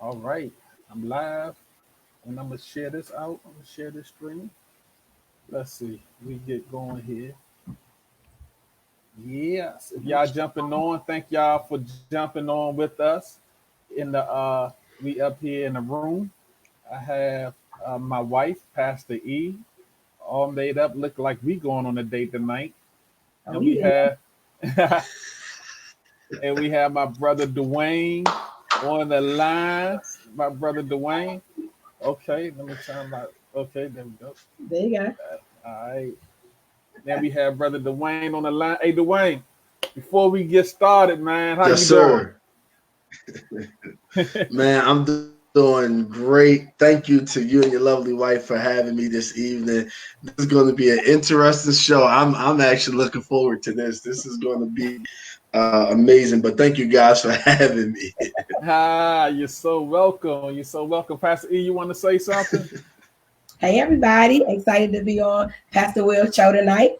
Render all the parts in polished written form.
All right, I'm live, and I'm gonna share this out. I'm gonna share this screen. Let's see, we get going here. Yes, if y'all jumping on, thank y'all for jumping on with us. In the we up here in the room. I have my wife, Pastor E, all made up, look like we going on a date tonight, Oh and we yeah. have and we have my brother Duane on the line. My brother Duane. Okay, let me turn my. Okay, there we go. There you go. All right. Then we have brother Duane on the line. Hey, Duane, before we get started, man, how Yes, you doing? sir. Man, I'm doing great. Thank you to you and your lovely wife for having me this evening. This is going to be an interesting show. I'm actually looking forward to this. This is going to be amazing. But thank you guys for having me. You're so welcome. You're so welcome. Pastor E, you want to say something? Hey everybody, excited to be on Pastor Will's show tonight.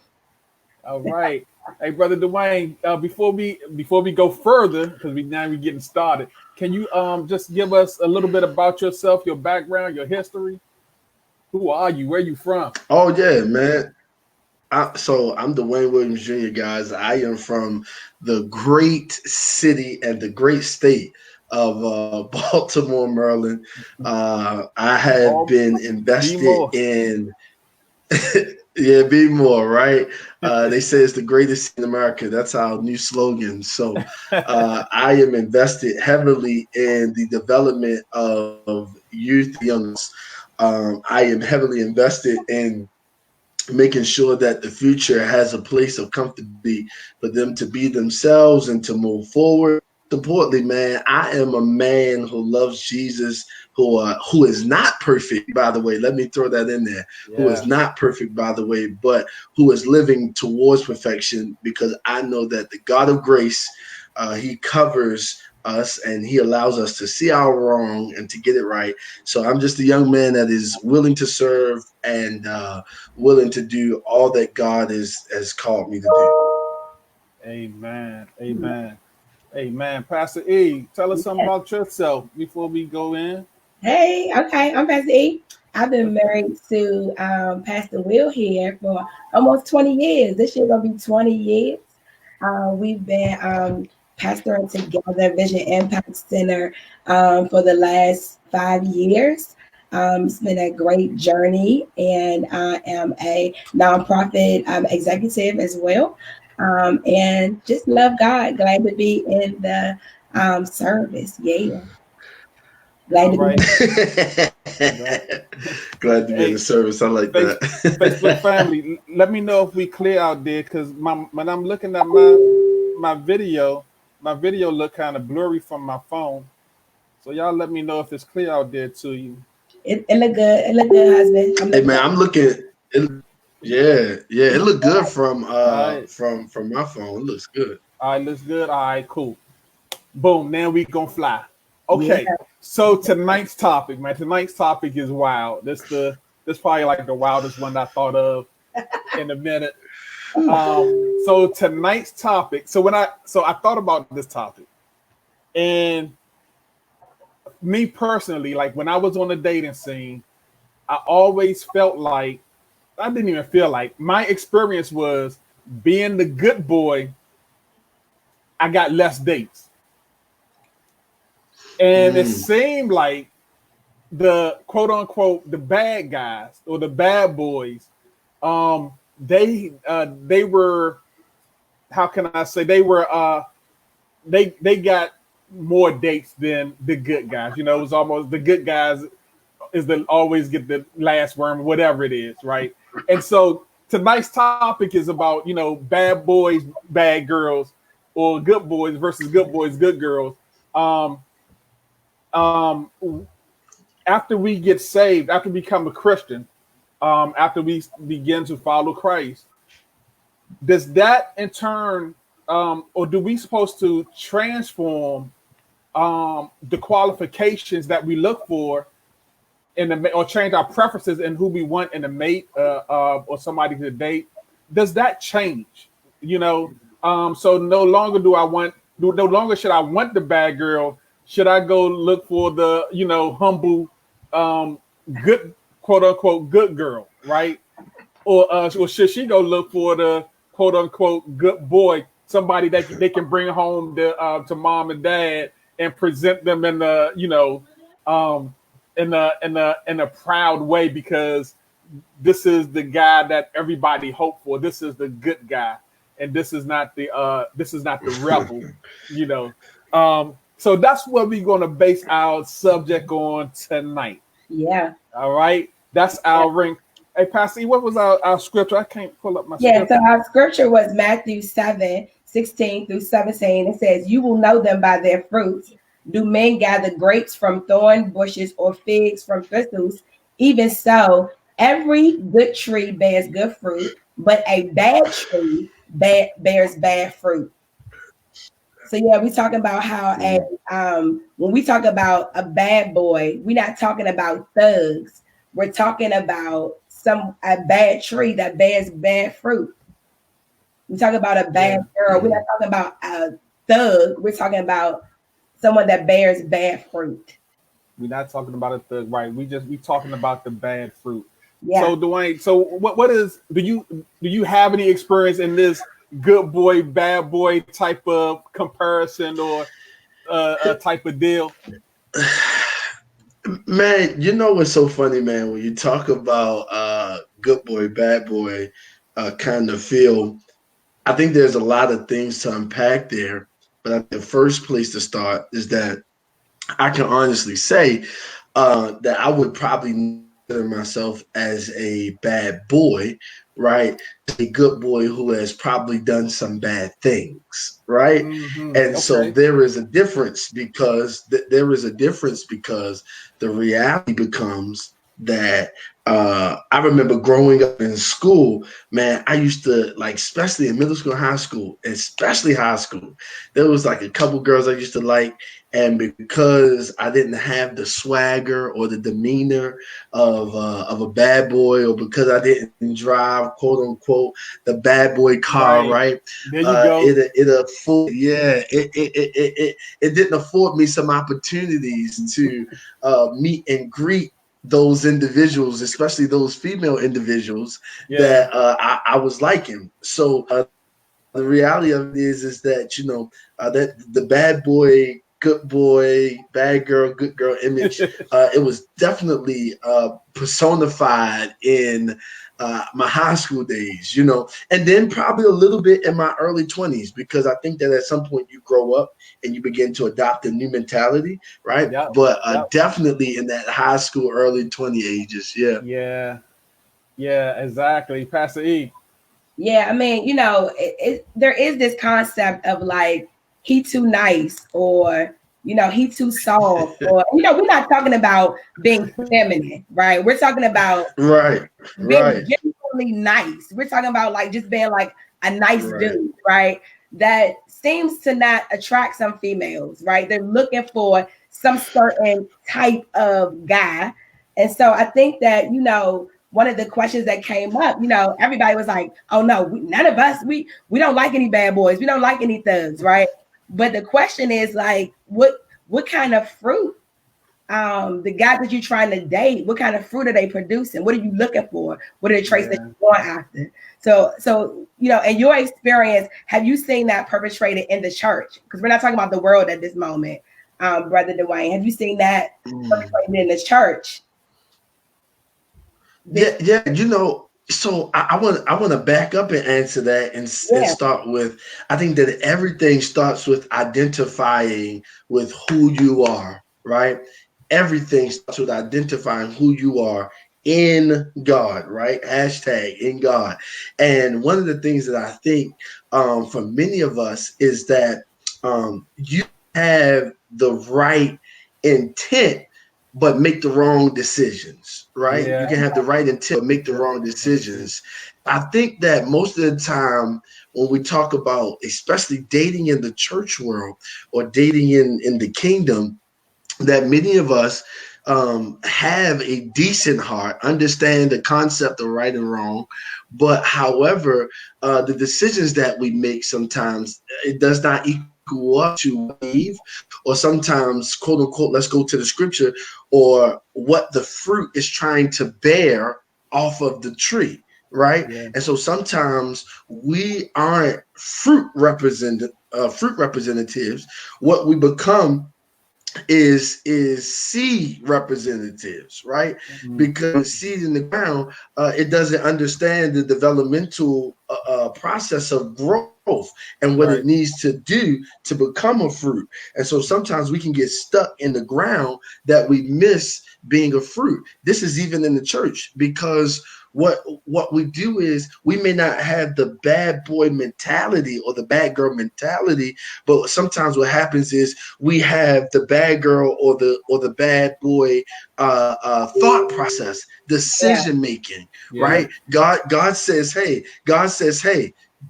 All right. Hey, brother Duane, before we go further, because we getting started, can you just give us a little bit about yourself, your background, your history? Who are you? Where you from? Oh, yeah, man. So I'm Duane Williams Jr., guys. I am from the great city and the great state of Baltimore, Maryland. I have Ball, been be invested more. in yeah, be more, right? They say it's the greatest in America. That's our new slogan. So I am invested heavily in the development of youth and young. I am heavily invested in making sure that the future has a place of comfortability for them to be themselves and to move forward. Importantly, man, I am a man who loves Jesus, who is not perfect, by the way. Let me throw that in there. Who is Yes. not perfect, by the way, but who is living towards perfection because I know that the God of grace, He covers us and He allows us to see our wrong and to get it right. So I'm just a young man that is willing to serve and willing to do all that God has called me to do. Amen. Amen. Amen. Pastor E, tell us something Yeah. about yourself before we go in. Hey, okay, I'm Pastor E. I've been married to Pastor Will here for almost 20 years. This year gonna be 20 years. We've been pastoring together, Vision Impact Center, for the last 5 years. It's been a great journey, and I am a nonprofit executive as well. And just love God. Glad to be in the service. Yeah, glad All to be right. here. Right. Glad to be in the Hey, service. I like face, Facebook that. family, let me know if we clear out there because when I'm looking at my video, my video look kind of blurry from my phone. So y'all let me know if it's clear out there to you. It look good. It look good, husband. I'm Hey looking man, at I'm looking. It, yeah, it it. looked good All right. from my phone. It looks good. All right, looks good. All right, cool. Boom. Now we gonna fly. Yeah. Okay. So tonight's topic, man. Tonight's topic is wild. This probably like the wildest one I thought of in a minute. So tonight's topic. So I thought about this topic, and me personally, like when I was on the dating scene, I always felt like I didn't even feel like my experience was being the good boy. I got less dates, and it Mm, seemed like the quote unquote the bad guys or the bad boys, they were, how can I say, they got more dates than the good guys. You know, it was almost the good guys is the always get the last worm, whatever it is, right? And so tonight's topic is about, bad boys, bad girls, or good boys versus good boys, good girls. Um, um, After we get saved, after we become a Christian, after we begin to follow Christ, does that in turn, or do we supposed to transform the qualifications that we look for or change our preferences in who we want in a mate or somebody to date? Does that change? So no longer should I want the bad girl, Should I go look for the, humble, good, quote unquote, good girl, right? Or should she go look for the quote unquote good boy, somebody that they can bring home to mom and dad and present them in the, in a proud way, because this is the guy that everybody hoped for. This is the good guy, and this is not the rebel, you know. So that's what we're going to base our subject on tonight. Yeah. All right. That's our ring. Hey, Pastor E, what was our scripture? I can't pull up my scripture. So our scripture was Matthew 7:16-17. It says, "You will know them by their fruits. Do men gather grapes from thorn bushes or figs from thistles? Even so, every good tree bears good fruit, but a bad tree bears bad fruit." So yeah, we talking about how when we talk about a bad boy, we're not talking about thugs. We're talking about a bad tree that bears bad fruit. We talk about a bad girl. We're not talking about a thug. We're talking about someone that bears bad fruit. We're not talking about a thug, right? We talking about the bad fruit. Yeah. So Duane, what is do you have any experience in this good boy, bad boy type of comparison or a type of deal? Man, you know what's so funny, man? When you talk about good boy, bad boy kind of feel, I think there's a lot of things to unpack there. But the first place to start is that I can honestly say that I would probably consider myself as a bad boy, right? A good boy who has probably done some bad things, right? Mm-hmm. And so there is a difference because the reality becomes that I remember growing up in school, man, I used to especially in middle school and high school, especially high school, there was a couple girls I used to like. And because I didn't have the swagger or the demeanor of a bad boy, or because I didn't drive, quote unquote, the bad boy car, right? There you go. It didn't afford me some opportunities to meet and greet those individuals, especially those female individuals that I was liking. So the reality of it is that that the bad boy, good boy, bad girl, good girl image, it was definitely personified in my high school days, and then probably a little bit in my early 20s, because I think that at some point you grow up and you begin to adopt a new mentality, right? Yep. But definitely in that high school, early 20 ages, Yeah, exactly. Pastor E. Yeah, I mean, there is this concept of he too nice, or he too soft, or we're not talking about being feminine, right? We're talking about right being genuinely nice. We're talking about just being a nice dude, right? That seems to not attract some females, right? They're looking for some certain type of guy. And so I think that, one of the questions that came up, everybody was like, oh no, none of us, we don't like any bad boys. We don't like any thugs, right? But the question is what kind of fruit, the guys that you're trying to date, what kind of fruit are they producing? What are you looking for? What are the traits that you're going after? So, in your experience, have you seen that perpetrated in the church? Because we're not talking about the world at this moment, Brother Duane. Have you seen that perpetrated in the church? Yeah. So I want to back up and answer that and start with, I think that everything starts with identifying with who you are, right? Everything starts with identifying who you are in God, right? Hashtag in God. And one of the things that I think for many of us is that you have the right intent but make the wrong decisions, right? You can have the right intent, but make the wrong decisions. I think that most of the time when we talk about, especially dating in the church world or dating in the kingdom, that many of us have a decent heart, understand the concept of right and wrong, but however, the decisions that we make sometimes, it does not equal equal up to Eve, or sometimes, quote unquote, let's go to the scripture, or what the fruit is trying to bear off of the tree, right? Yeah. And so sometimes we aren't fruit representatives. What we become is seed representatives, right? Mm-hmm. Because seed in the ground, it doesn't understand the developmental process of growth and what Right. it needs to do to become a fruit. And so sometimes we can get stuck in the ground that we miss being a fruit. This is even in the church, because what we do is we may not have the bad boy mentality or the bad girl mentality, but sometimes what happens is we have the bad girl or the bad boy thought process, decision making, right? God says, hey,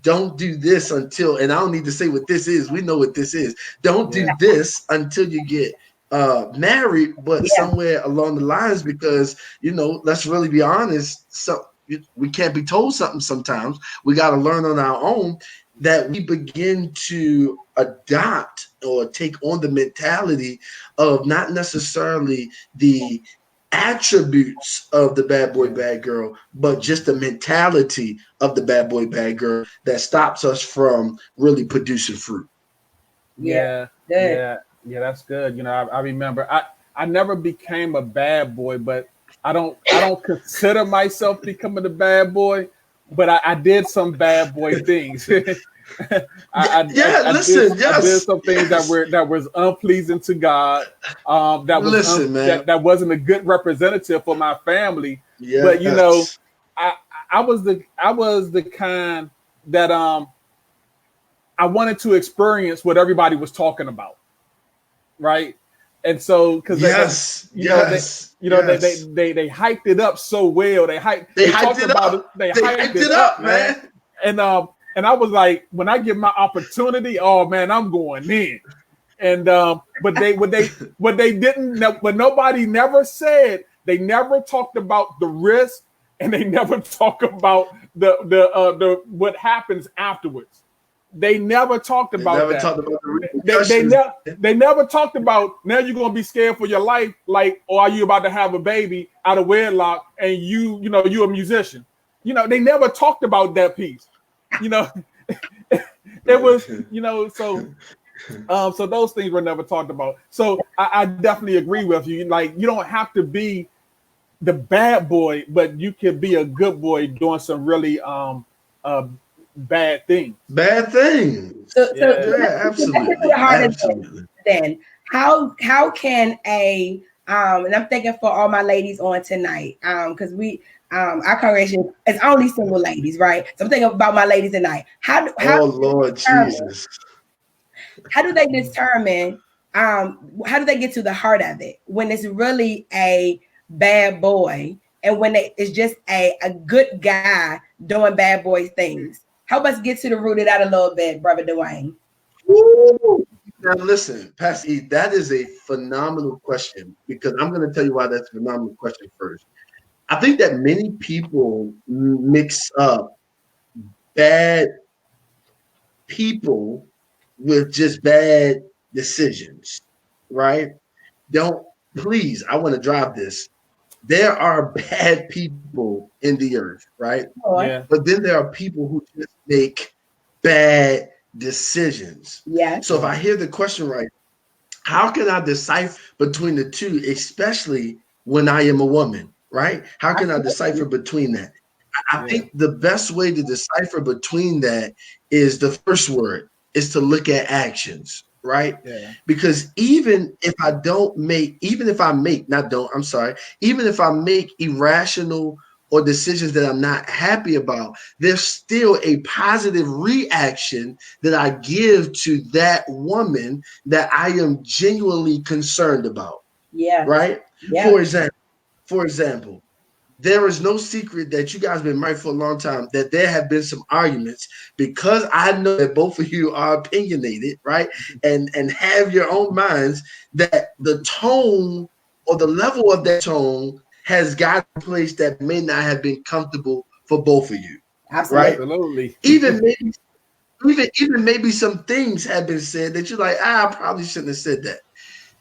don't do this until, and I don't need to say what this is. We know what this is. Don't do this until you get married, but somewhere along the lines, because let's really be honest, so we can't be told something sometimes. We got to learn on our own, that we begin to adopt or take on the mentality of not necessarily the attributes of the bad boy, bad girl, but just the mentality of the bad boy, bad girl that stops us from really producing fruit. Yeah, that's good. I remember I never became a bad boy, but I don't consider myself becoming a bad boy, but I did some bad boy things. I did some things that was unpleasing to God. That wasn't a good representative for my family. Yes. But I was the kind that I wanted to experience what everybody was talking about, right? And so, because they hyped it up so well. They hyped it up, man. And I was like, when I get my opportunity, oh man, I'm going in. And but nobody never said, they never talked about the risk, and they never talk about the what happens afterwards. They never talked about that. They never talked about, now you're gonna be scared for your life, like, or are you about to have a baby out of wedlock, and you're a musician. They never talked about that piece. It was, so those things were never talked about. So I definitely agree with you. Like, you don't have to be the bad boy, but you can be a good boy doing some really bad things. So absolutely. Then how can and I'm thinking for all my ladies on tonight, because our congregation is only single ladies, right? So I'm thinking about my ladies tonight. Lord Jesus. How do they determine? How do they get to the heart of it when it's really a bad boy, and when it's just a good guy doing bad boy things? Help us get to the root of that a little bit, Brother Duane. Now listen, Pastor E, that is a phenomenal question, because I'm going to tell you why that's a phenomenal question first. I think that many people mix up bad people with just bad decisions, right? Please, I want to drive this. There are bad people in the earth, right? Yeah. But then there are people who just make bad decisions. Yeah. So if I hear the question right, how can I decipher between the two, especially when I am a woman, right? How can I decipher between that? I think the best way to decipher between that is the first word is to look at actions, right? Yeah. Because even if I make irrational or decisions that I'm not happy about, there's still a positive reaction that I give to that woman that I am genuinely concerned about. Yeah. Right? Yeah. For example, there is no secret that you guys have been married for a long time, that there have been some arguments, because I know that both of you are opinionated, right? And have your own minds, that the tone or the level of that tone has got a place that may not have been comfortable for both of you. Absolutely. Right? Even even maybe some things have been said that you're like, I probably shouldn't have said that.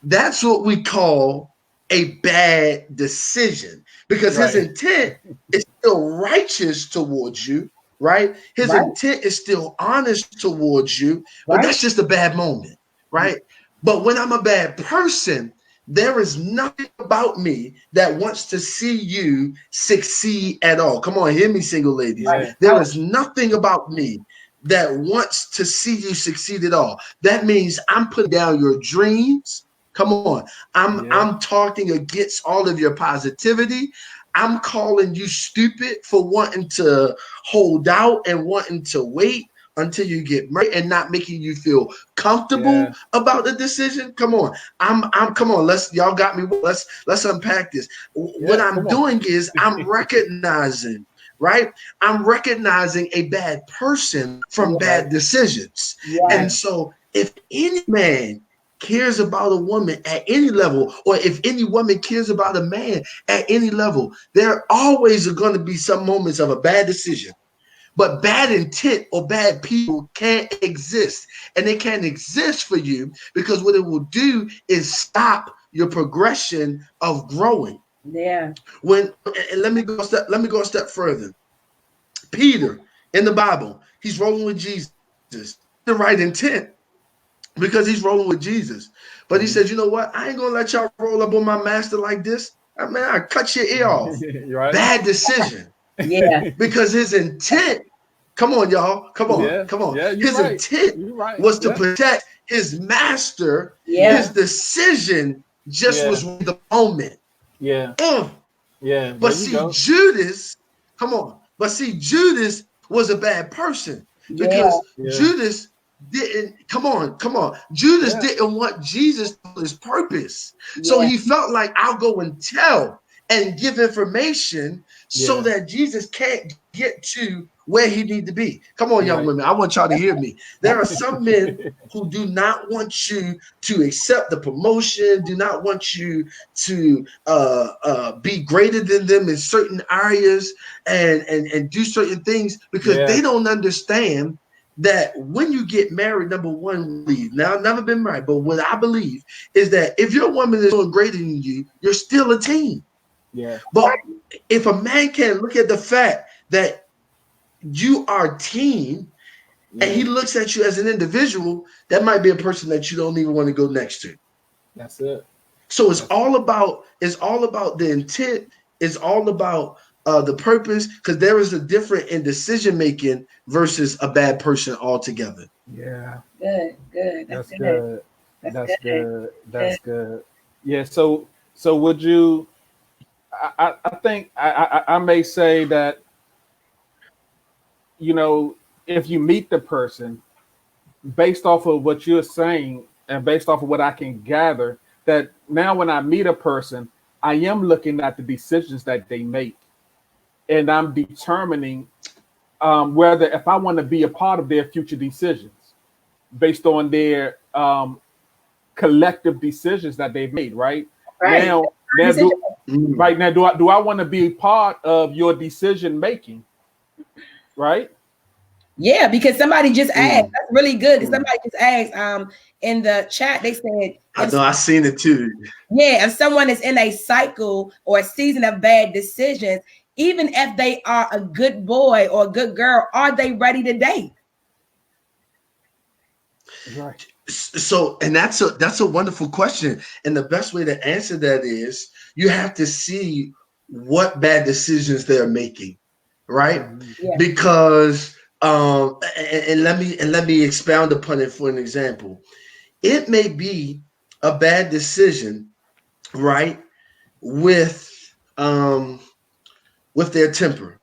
That's what we call a bad decision, because his intent is still righteous towards you, right? His intent is still honest towards you, but that's just a bad moment, right? But when I'm a bad person, there is nothing about me that wants to see you succeed at all. Come on, hear me, single ladies. There is nothing about me that wants to see you succeed at all. That means I'm putting down your dreams. Come on. I'm talking against all of your positivity. I'm calling you stupid for wanting to hold out and wanting to wait until you get married and not making you feel comfortable about the decision. Come on. Come on. Y'all got me. Let's unpack this. What I'm doing is I'm recognizing, right? I'm recognizing a bad person from bad decisions. And so if any man cares about a woman at any level, or if any woman cares about a man at any level, there always are going to be some moments of a bad decision. But bad intent or bad people can't exist. And they can't exist for you because what it will do is stop your progression of growing. Yeah. Let me go a step further. Peter in the Bible, he's rolling with Jesus. The right intent, because he's rolling with Jesus. But he says, you know what? I ain't gonna let y'all roll up on my master like this. I mean, I cut your ear off. Bad decision. Yeah. Because his intent, come on, y'all. Come on. Come on. His intent was to protect his master. His decision just was the moment. But see, Judas, come on. But see, Judas was a bad person because Judas didn't, come on. Judas didn't want Jesus for his purpose. So he felt like, I'll go and tell and give information so that Jesus can't get to where he need to be. Come on, young women. I want y'all to hear me. There are some men who do not want you to accept the promotion, do not want you to be greater than them in certain areas and do certain things because they don't understand that when you get married, number one, leave. Now, I've never been married, but what I believe is that if your woman is doing greater than you, you're still a team. But if a man can look at the fact that you are a team and he looks at you as an individual, that might be a person that you don't even want to go next to. That's it. So it's all about the intent. It's all about the purpose, because there is a difference in decision making versus a bad person altogether. Yeah. Good. That's good. That's good. Yeah. So would you? I think I may say that, you know, if you meet the person, based off of what you're saying and based off of what I can gather, that now when I meet a person, I am looking at the decisions that they make, and I'm determining whether if I want to be a part of their future decisions based on their collective decisions that they've made. Right. Now do I want to be part of your decision making? Right. Yeah, because somebody just asked. That's really good. Somebody just asked in the chat. They said, I know, I've seen it too. Yeah, if someone is in a cycle or a season of bad decisions, even if they are a good boy or a good girl, are they ready to date? Right. So, and that's a wonderful question. And the best way to answer that is you have to see what bad decisions they're making, right? Yeah. Because and let me expound upon it for an example. It may be a bad decision, right, with their temper.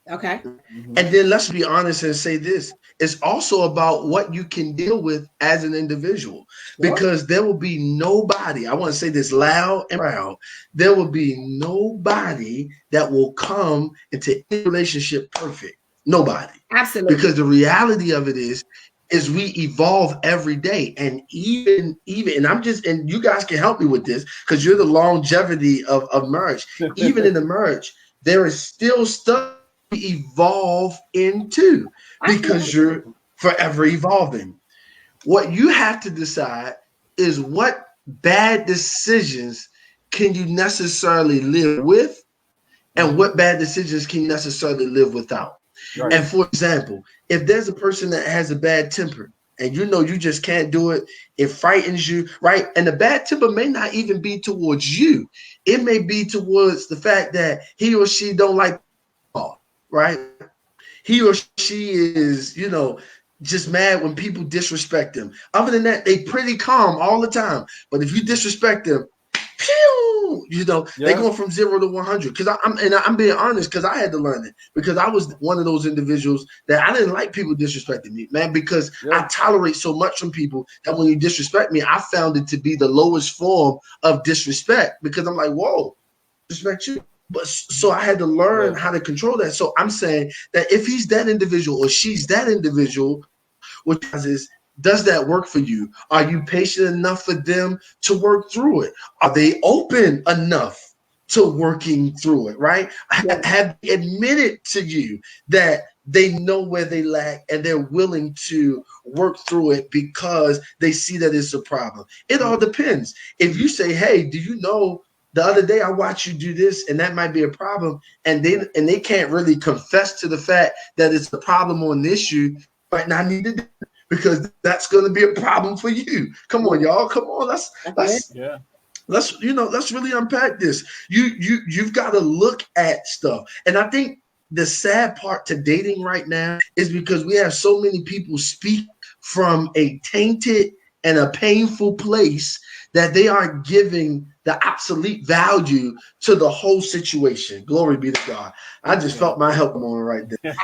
Okay. And then let's be honest and say this. It's also about what you can deal with as an individual, because there will be nobody, I want to say this loud and proud, there will be nobody that will come into any relationship perfect. Nobody. Absolutely. Because the reality of it is we evolve every day. And even and you guys can help me with this because you're the longevity of marriage. Even in the marriage, there is still stuff to evolve into, because you're forever evolving. What you have to decide is what bad decisions can you necessarily live with, and what bad decisions can you necessarily live without. Right. And for example, if there's a person that has a bad temper and you know you just can't do it, it frightens you, right? And the bad temper may not even be towards you. It may be towards the fact that he or she don't like, right? He or she is, just mad when people disrespect them. Other than that, they pretty calm all the time. But if you disrespect them, they go from 0 to 100. Because I'm being honest, because I had to learn it. Because I was one of those individuals that I didn't like people disrespecting me, man. Because I tolerate so much from people that when you disrespect me, I found it to be the lowest form of disrespect. Because I'm like, whoa, disrespect you. But so I had to learn how to control that. So I'm saying that if he's that individual or she's that individual, what is, does that work for you? Are you patient enough for them to work through it? Are they open enough to working through it, right? Have they admitted to you that they know where they lack and they're willing to work through it because they see that it's a problem? It all depends. If you say, hey, do you know the other day I watched you do this and that might be a problem, and they can't really confess to the fact that it's a problem or an issue, might not need to do it, because that's going to be a problem for you. Come on, y'all. Come on. Let's really unpack this. You've got to look at stuff. And I think the sad part to dating right now is because we have so many people speak from a tainted and a painful place that they are giving the obsolete value to the whole situation. Glory be to God. I just felt my help moment right there.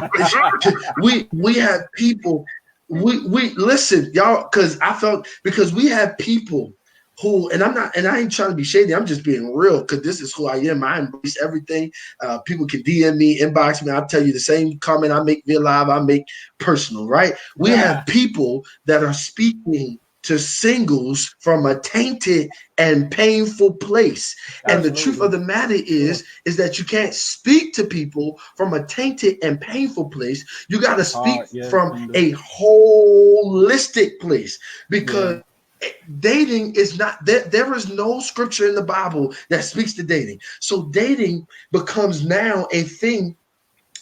we have people. We listen, y'all, because we have people who, and I ain't trying to be shady. I'm just being real, because this is who I am. I embrace everything. People can DM me, inbox me. I'll tell you the same comment I make via live, I make personal, right? We have people that are speaking to singles from a tainted and painful place. Absolutely. And the truth of the matter is that you can't speak to people from a tainted and painful place. You got to speak from a holistic place, because dating is not that. There is no scripture in the Bible that speaks to dating. So dating becomes now a thing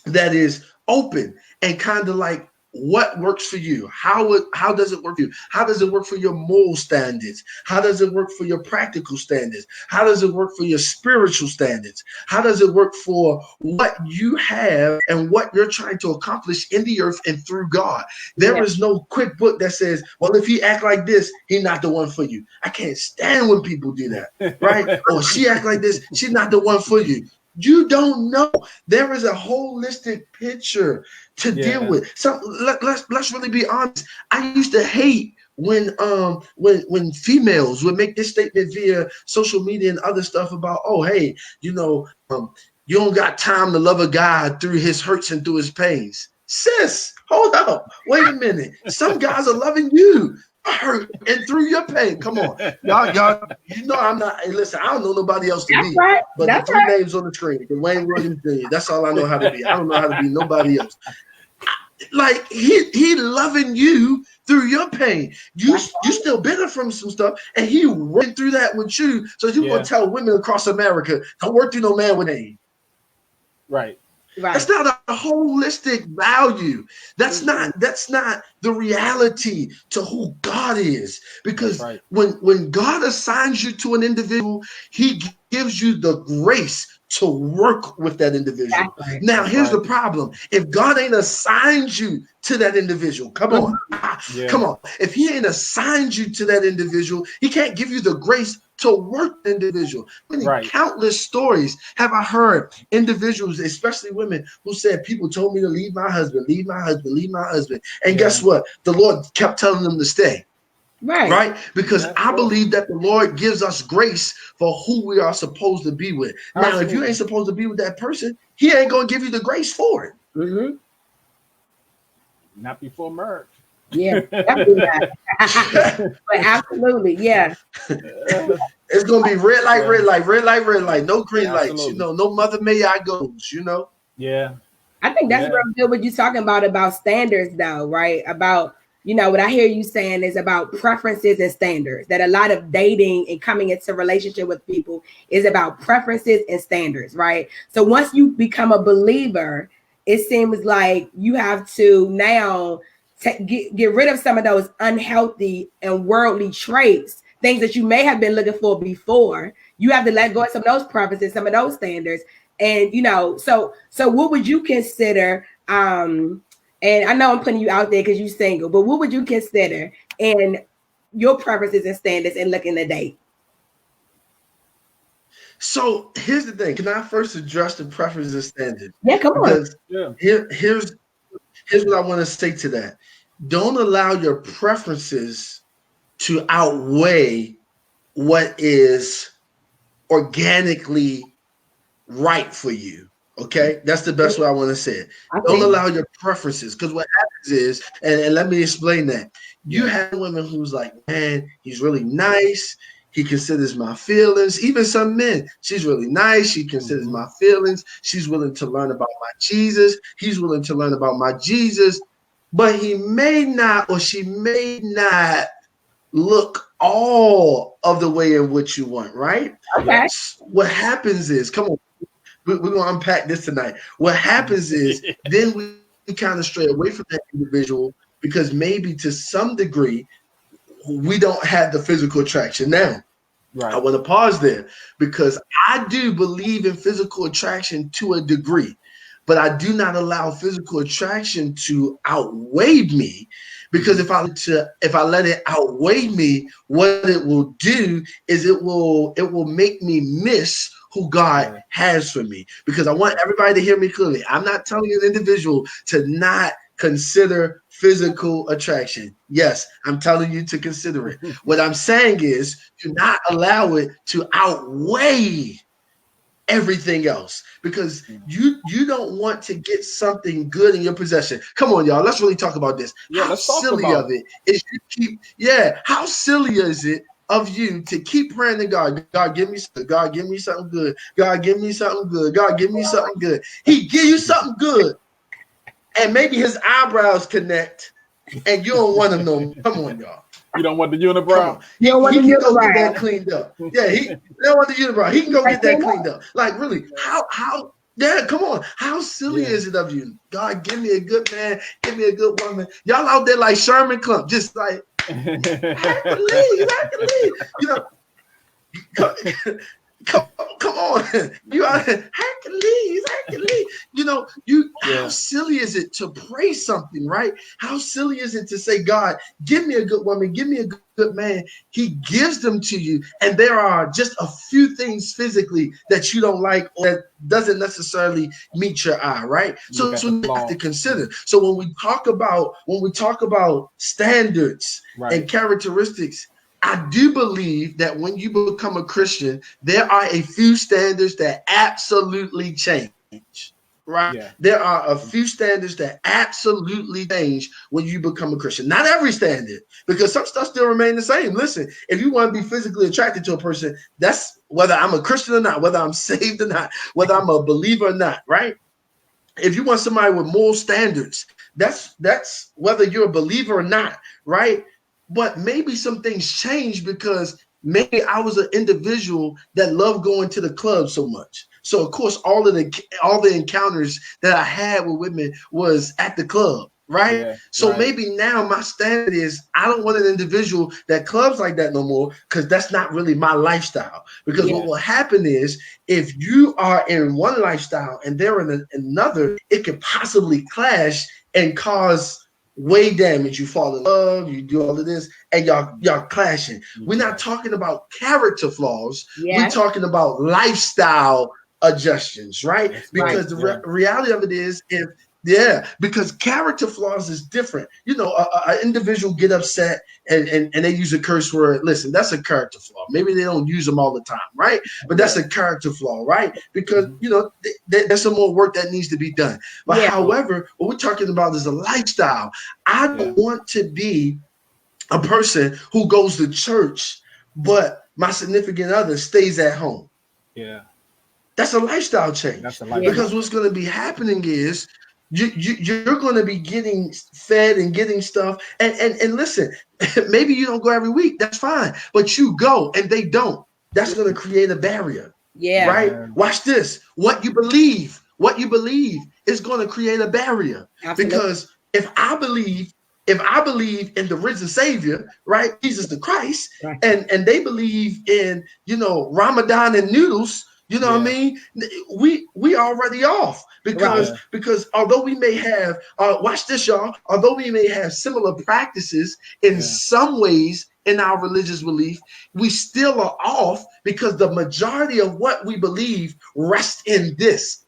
that is open and kind of like, what works for you? How does it work for you? How does it work for your moral standards? How does it work for your practical standards? How does it work for your spiritual standards? How does it work for what you have and what you're trying to accomplish in the earth and through God? There is no quick book that says, well, if he act like this, he's not the one for you. I can't stand when people do that, right? Or she act like this, she's not the one for you. You don't know. There is a holistic picture to deal with. So let's really be honest. I used to hate when females would make this statement via social media and other stuff about, oh, hey, you don't got time to love a guy through his hurts and through his pains. Sis, hold up. Wait a minute. Some guys are loving you hurt and through your pain. Come on. Y'all, I'm not, hey, listen, I don't know nobody else to be. Right. But the three names on the screen, Duane Williams Jr. That's all I know how to be. I don't know how to be nobody else. Like he loving you through your pain. You still bitter from some stuff, and he went through that with you. So you gonna tell women across America, don't work through no man with pain. Right. That's not a holistic value. That's not the reality to who God is. Because when God assigns you to an individual, he gives you the grace to work with that individual. Now, here's the problem. If God ain't assigned you to that individual, come on. If he ain't assigned you to that individual, he can't give you the grace to work the individual. Countless stories have I heard individuals, especially women, who said, people told me to leave my husband, leave my husband, leave my husband. And guess what? The Lord kept telling them to stay. Right? Because I believe that the Lord gives us grace for who we are supposed to be with. Now, if you ain't supposed to be with that person, he ain't going to give you the grace for it. Mm-hmm. Not before marriage. Yeah, definitely not. But absolutely, yeah. It's going to be red light, red light, red light, red light. No green lights. No Mother May I goes, Yeah. I think that's real good what you're talking about standards though, right? About, what I hear you saying is about preferences and standards, that a lot of dating and coming into relationship with people is about preferences and standards, right? So once you become a believer, it seems like you have to now get rid of some of those unhealthy and worldly traits, things that you may have been looking for before. You have to let go of some of those preferences, some of those standards. And so what would you consider, and I know I'm putting you out there because you're single, but what would you consider in your preferences and standards and looking to date? So here's the thing. Can I first address the preferences and standards? Yeah, come on. Because here's what I want to say to that. Don't allow your preferences to outweigh what is organically right for you. Okay, that's the best way I want to say it. Don't allow your preferences, because what happens is, and let me explain that. You have women who's like, man, he's really nice. He considers my feelings. Even some men, she's really nice. She considers my feelings. She's willing to learn about my Jesus. He's willing to learn about my Jesus, but he may not, or she may not look all of the way in which you want, right? Okay. What happens is, come on, we're going to unpack this tonight. What happens is then we kind of stray away from that individual because maybe to some degree we don't have the physical attraction. Now, I want to pause there because I do believe in physical attraction to a degree, but I do not allow physical attraction to outweigh me, because if I let it outweigh me, what it will do is it will make me miss who God has for me. Because I want everybody to hear me clearly. I'm not telling an individual to not consider physical attraction. Yes, I'm telling you to consider it. What I'm saying is to not allow it to outweigh everything else, because you don't want to get something good in your possession. Come on, y'all. Let's really talk about this. How silly of it is you keep, how silly is it of you to keep praying to God? God, give me something. God, give me something good. God, give me something good. God, give me something good. He give you something good, and maybe his eyebrows connect, and you don't want him no more. Come on, y'all. You don't want the unibrow? You don't want he the can unibrow. go get that cleaned up. Yeah, he don't want the unibrow. He can go get that cleaned up. Like, really, how come on. How silly is it of you? God, give me a good man, give me a good woman. Y'all out there like Sherman Clump, just like Hercules. You know, come on. You are Hercules. You know, how silly is it to pray something, right? How silly is it to say, God, give me a good woman, give me a good man. He gives them to you, and there are just a few things physically that you don't like or that doesn't necessarily meet your eye, right? So you have to consider. So when we talk about standards and characteristics, I do believe that when you become a Christian, there are a few standards that absolutely change, right? Yeah. There are a few standards that absolutely change when you become a Christian. Not every standard, because some stuff still remain the same. Listen, if you want to be physically attracted to a person, that's whether I'm a Christian or not, whether I'm saved or not, whether I'm a believer or not, right? If you want somebody with moral standards, that's whether you're a believer or not, right? But maybe some things change because maybe I was an individual that loved going to the club so much. So of course, all the encounters that I had with women was at the club, right? Yeah, so maybe now my standard is I don't want an individual that clubs like that no more, because that's not really my lifestyle. Because what will happen is if you are in one lifestyle and they're in another, it could possibly clash and cause way damage. You fall in love, you do all of this, and y'all clashing. We're not talking about character flaws. We're talking about lifestyle adjustments, right? That's because the reality of it is, because character flaws is different. You know, an individual get upset and they use a curse word. Listen, that's a character flaw. Maybe they don't use them all the time, right? But that's a character flaw, right? Because, you know, there's some more work that needs to be done. But however, what we're talking about is a lifestyle. I don't want to be a person who goes to church, but my significant other stays at home. Yeah. That's a lifestyle change. Because what's going to be happening is You're going to be getting fed and getting stuff. And listen, maybe you don't go every week. That's fine. But you go and they don't. That's going to create a barrier. Yeah. Right. Watch this. What you believe is going to create a barrier. Absolutely. Because if I believe in the risen Savior, right, Jesus the Christ, right, and they believe in, Ramadan and noodles, what I mean? We already off because although we may have, watch this, y'all, although we may have similar practices in some ways in our religious belief, we still are off because the majority of what we believe rests in this.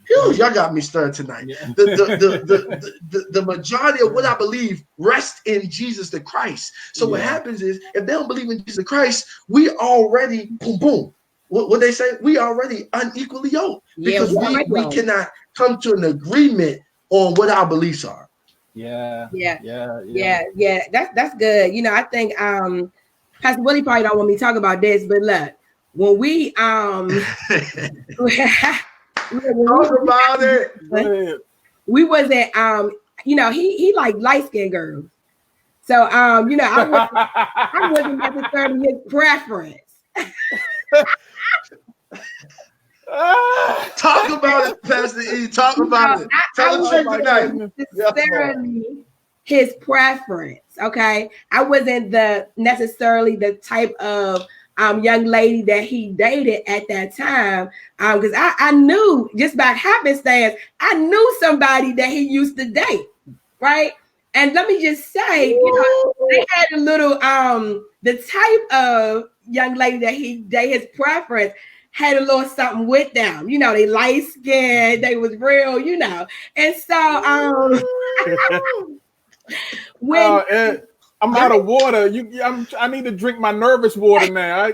Y'all got me stirred tonight. Yeah. The majority of what I believe rests in Jesus the Christ. So what happens is, if they don't believe in Jesus Christ, we already boom. What they say, we already unequally yoked because we cannot come to an agreement on what our beliefs are. Yeah. That's good. I think Pastor Willie probably don't want me to talk about this, but look, when we talk about it, we wasn't he like light-skinned girls. So I wasn't necessarily his preference. Talk about it, Pastor E. Talk about it. Tell the truth tonight. Necessarily his preference. Okay, I wasn't necessarily the type of young lady that he dated at that time. Because I knew just by happenstance, I knew somebody that he used to date, right? And let me just say, they had a little the type of young lady that he dated, his preference had a little something with them. They light skinned, they was real, And so when I'm out of water. I need to drink my nervous water now.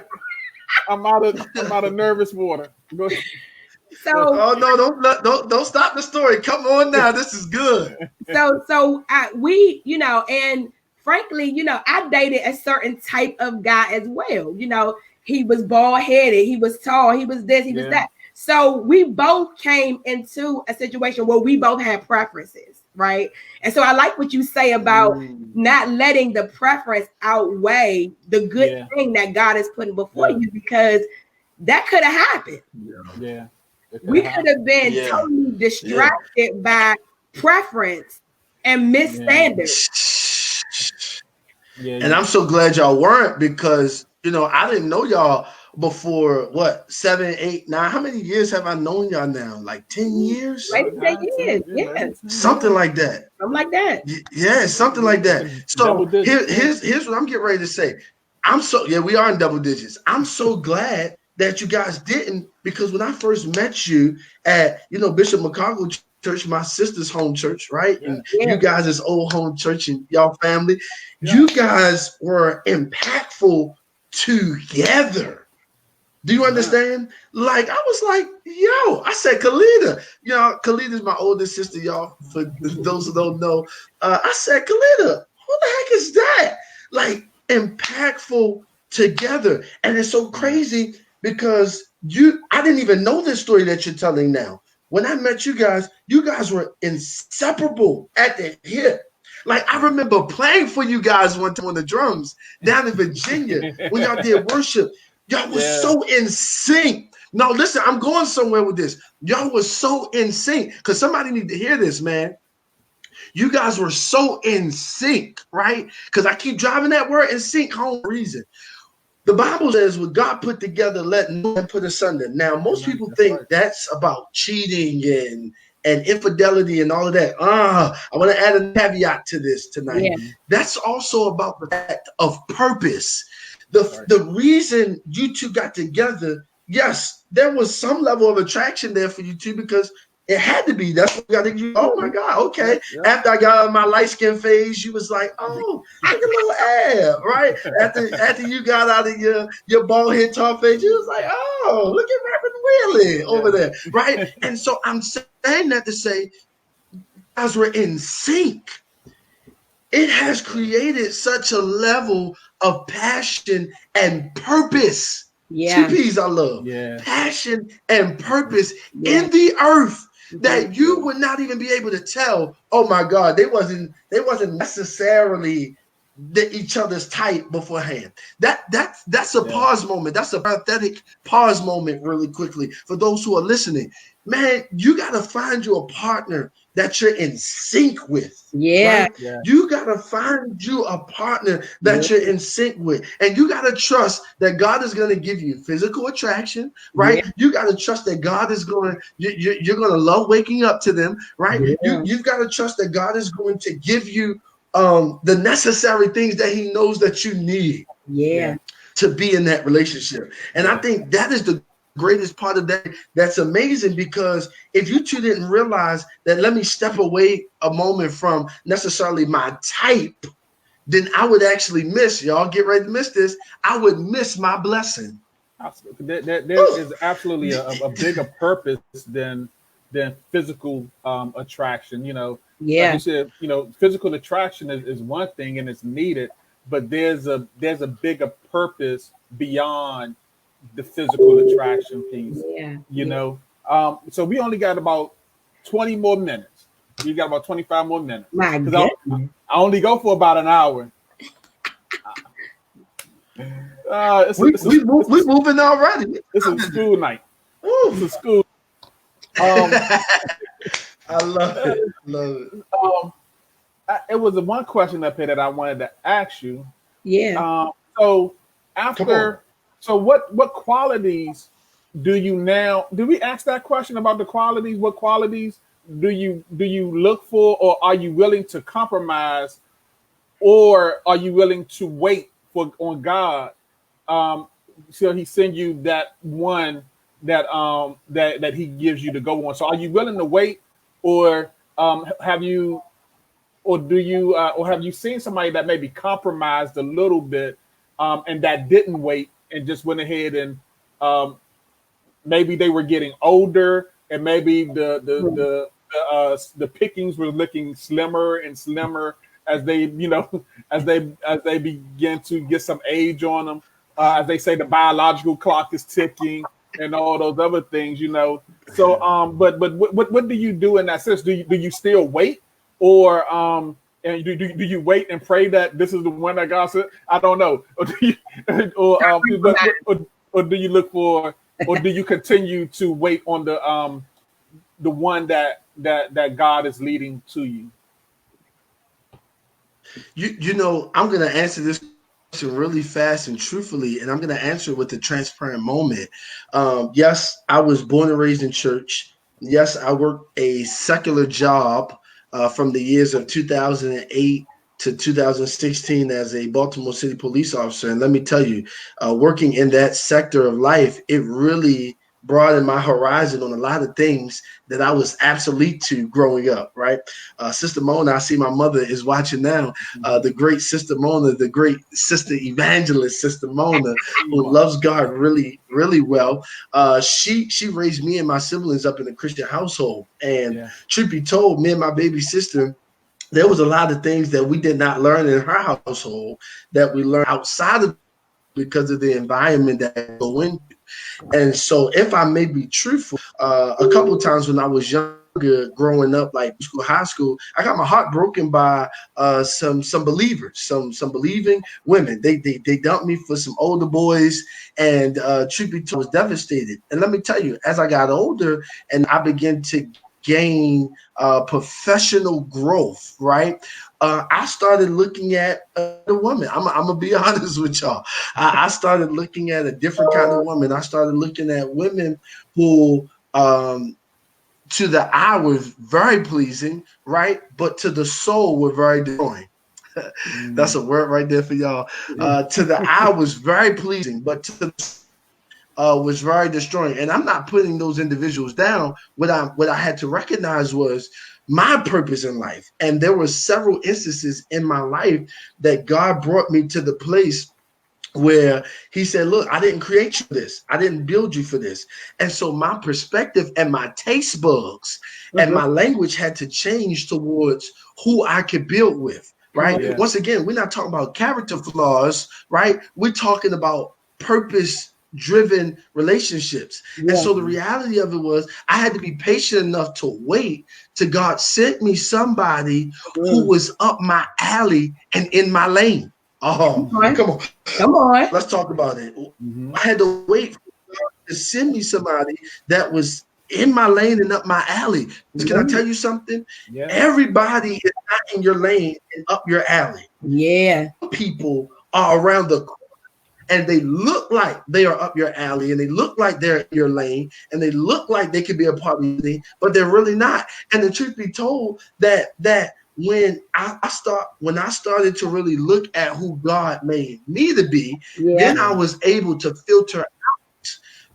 I'm out of nervous water. Go ahead. So don't stop the story. Come on now, this is good. So we, and frankly, I dated a certain type of guy as well. He was bald headed, he was tall, he was this, he was that. So we both came into a situation where we both had preferences, right? And so I like what you say about not letting the preference outweigh the good thing that God is putting before you, because that could have happened. Yeah. We could have been totally distracted by preference and missed standards. And I'm so glad y'all weren't, because I didn't know y'all before 7, 8, 9. How many years have I known y'all now? Like 10 years? Maybe 10 years, Something like that. Something like that. Yeah, something like that. So here's what I'm getting ready to say. We are in double digits. I'm so glad that you guys didn't, because when I first met you at Bishop McConaughey Church, my sister's home church, right? And you guys' old home church and y'all family, you guys were impactful together. Do you understand? Like, I was like, I said, Kalita. Kalita's my oldest sister, y'all, for those who don't know. I said, Kalita, who the heck is that? Like, impactful together. And it's so crazy because I didn't even know this story that you're telling now. When I met you guys were inseparable at the hip. Like, I remember playing for you guys one time on the drums down in Virginia when y'all did worship. Y'all was so in sync. Now, listen, I'm going somewhere with this. Y'all was so in sync, because somebody need to hear this, man. You guys were so in sync, right? Because I keep driving that word in sync home for a reason. The Bible says, what God put together, let no one put asunder. Now, most people think that's about cheating and infidelity and all of that. I want to add a caveat to this tonight. Yeah. That's also about the fact of purpose. The reason you two got together, yes, there was some level of attraction there for you two, because it had to be. That's what got to you. Oh my God, okay. Yeah. After I got out of my light skin phase, you was like, oh, look a little ab, right? After you got out of your bald head tall phase, you was like, oh, look at Reverend Willie over there, right? And so I'm saying that to say, as we're in sync, it has created such a level of passion and purpose. 2 P's I love. Yeah. Passion and purpose in the earth. that you would not even be able to tell, oh my God, they wasn't necessarily each other's type beforehand. That's a pause moment. That's a pathetic pause moment really quickly for those who are listening. Man, you got to find you a partner that you're in sync with. Yeah. Right? You got to find you a partner that you're in sync with. And you got to trust that God is going to give you physical attraction, right? You got to trust that God is going to, you're going to love waking up to them, right? You've got to trust that God is going to give you the necessary things that he knows that you need to be in that relationship. And I think that is the greatest part of that. That's amazing, because if you two didn't realize that, let me step away a moment from necessarily my type, then I would actually miss, y'all get ready to miss this, I would miss my blessing. There is absolutely a bigger purpose than physical attraction. Like you said, physical attraction is one thing and it's needed, but there's a bigger purpose beyond the physical attraction piece. So we only got about 20 more minutes. You got about 25 more minutes. My God. I only go for about an hour. We're moving already. This is school night. This is school. I love it. It was one question up here that I wanted to ask you. So what qualities do we ask that question about the qualities? What qualities do you look for, or are you willing to compromise, or are you willing to wait on God? So he send you that one that he gives you to go on. So are you willing to wait, or have you seen somebody that maybe compromised a little bit and that didn't wait and just went ahead and maybe they were getting older and maybe the pickings were looking slimmer and slimmer as they begin to get some age on them, as they say, the biological clock is ticking and all those other things, So, but what do you do in that sense? Do you still wait, or and do you wait and pray that this is the one that God said? I don't know. Or do you, or do you look for, or do you continue to wait on the one that God is leading to you? I'm going to answer this question really fast and truthfully, and I'm going to answer it with a transparent moment. Yes, I was born and raised in church. Yes, I worked a secular job from the years of 2008 to 2016 as a Baltimore City police officer. And let me tell you, working in that sector of life, it really broadened my horizon on a lot of things that I was obsolete to growing up, right? Sister Mona, I see my mother is watching now, the great Sister Mona, the great sister evangelist, Sister Mona, who loves God really, really well. She raised me and my siblings up in a Christian household. And truth be told, me and my baby sister, there was a lot of things that we did not learn in her household that we learned outside of, because of the environment that I go into. And so if I may be truthful, a couple of times when I was younger, growing up, like school, high school, I got my heart broken by some believers, some believing women. They dumped me for some older boys, and truth be told, I was devastated. And let me tell you, as I got older and I began to gain professional growth, right? I started looking at the woman. I'm gonna be honest with y'all. I started looking at a different kind of woman. I started looking at women who, to the eye, were very pleasing, right? But to the soul, were very destroying. That's a word right there for y'all. To the eye was very pleasing, but to the was very destroying. And I'm not putting those individuals down. What I had to recognize was my purpose in life. And there were several instances in my life that God brought me to the place where he said, look, I didn't create you for this. I didn't build you for this. And so my perspective and my taste bugs and my language had to change towards who I could build with, right? Once again, we're not talking about character flaws, right? We're talking about purpose driven relationships. Yeah. And so the reality of it was I had to be patient enough to wait till God sent me somebody who was up my alley and in my lane. Oh, come on. Come on. Let's talk about it. I had to wait for God to send me somebody that was in my lane and up my alley. Can I tell you something? Yeah. Everybody is not in your lane and up your alley. Yeah. People are around the corner and they look like they are up your alley and they look like they're in your lane and they look like they could be a part of you, but they're really not. And the truth be told, that when I started to really look at who God made me to be, then I was able to filter out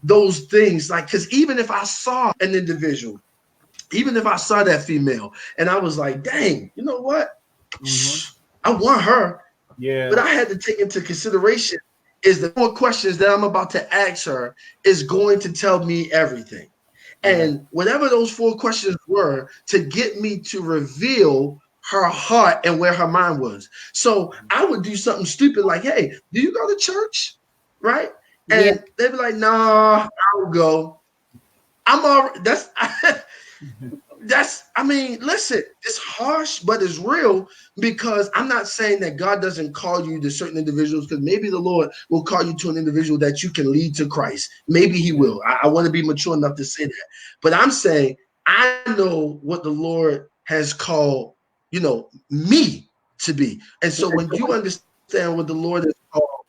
those things. Like, because even if I saw an individual, even if I saw that female and I was like, dang, you know what? I want her. Yeah. But I had to take into consideration is the 4 questions that I'm about to ask her is going to tell me everything. And whatever those 4 questions were to get me to reveal her heart and where her mind was. So I would do something stupid like, hey, do you go to church? Right? And they'd be like, nah, I'll go. I'm already, I mean, listen, it's harsh, but it's real, because I'm not saying that God doesn't call you to certain individuals, because maybe the Lord will call you to an individual that you can lead to Christ. Maybe he will. I want to be mature enough to say that. But I'm saying I know what the Lord has called, me to be. And so when you understand what the Lord has called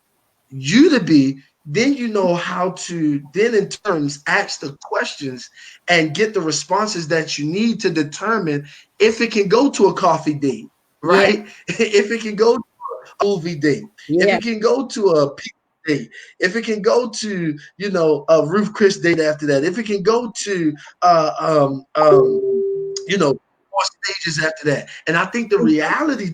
you to be, then you know how to then in terms ask the questions and get the responses that you need to determine if it can go to a coffee date, right? If it can go to a movie date, if it can go to a pizza date, if it can go to, a Ruth Chris date after that, if it can go to more stages after that. And I think the reality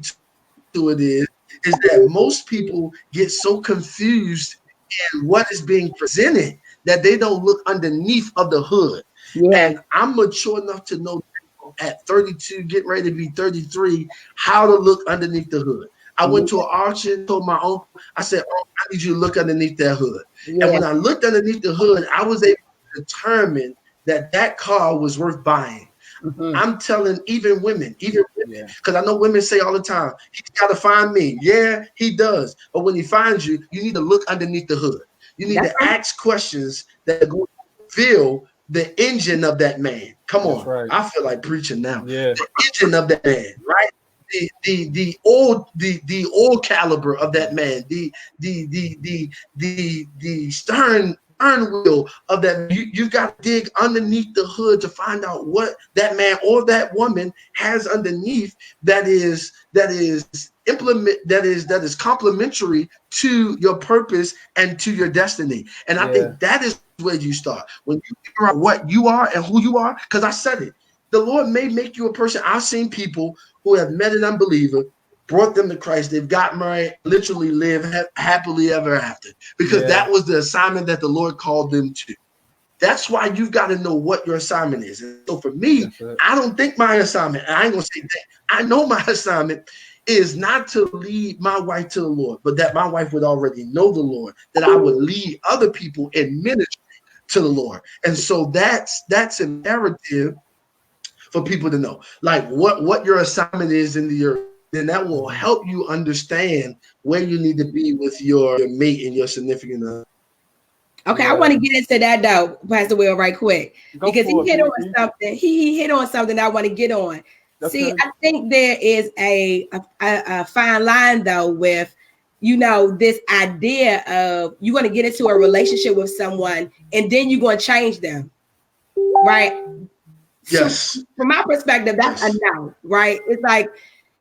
to it is that most people get so confused in what is being presented that they don't look underneath of the hood. And I'm mature enough to know at 32, getting ready to be 33, how to look underneath the hood. I went to an auction, told my uncle, I said, oh, I need you to look underneath that hood. And when I looked underneath the hood, I was able to determine that car was worth buying. I'm telling even women, because I know women say all the time, he's got to find me. Yeah, he does. But when he finds you, you need to look underneath the hood. You need to ask questions that are going to reveal the engine of that man. Come on. Right. I feel like preaching now. Yeah. The engine of that man, right? The oil caliber of that man, the stern wheel of that. You've got to dig underneath the hood to find out what that man or that woman has underneath that is complementary to your purpose and to your destiny. And I think that is where you start. When you figure out what you are and who you are, because I said it, the Lord may make you a person. I've seen people who have met an unbeliever, brought them to Christ, they've got married, literally live happily ever after, because that was the assignment that the Lord called them to. That's why you've got to know what your assignment is. And so for me, I don't think my assignment, and I ain't gonna say that, I know my assignment is not to lead my wife to the Lord, but that my wife would already know the Lord, that I would lead other people in ministry to the Lord. And so that's imperative for people to know, like what your assignment is in the earth. Then that will help you understand where you need to be with your mate and your significant other. Okay, I want to get into that though, Pastor Will, right quick, because he hit on something. He hit on something I want to get on. See, I think there is a fine line though with, this idea of you're going to get into a relationship with someone and then you're going to change them, right? Yes. So from my perspective, that's a no, right? It's like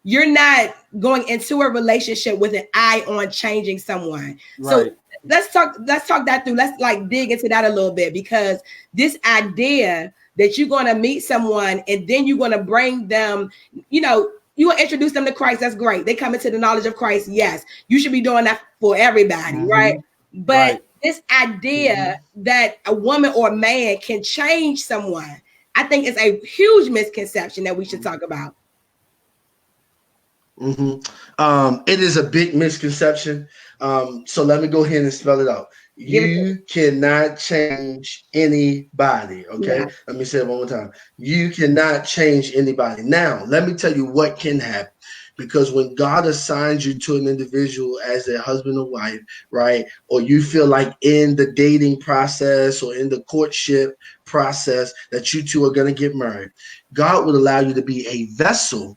you're not going into a relationship with an eye on changing someone. Right. So let's talk that through. Let's like dig into that a little bit, because this idea that you're going to meet someone and then you're going to bring them, you will introduce them to Christ. That's great. They come into the knowledge of Christ. Yes, you should be doing that for everybody, right? But this idea that a woman or a man can change someone, I think it's a huge misconception that we should talk about. It is a big misconception. So let me go ahead and spell it out. You cannot change anybody. Okay. Yeah. Let me say it one more time. You cannot change anybody. Now, let me tell you what can happen. Because when God assigns you to an individual as a husband or wife, right? Or you feel like in the dating process or in the courtship process that you two are going to get married, God will allow you to be a vessel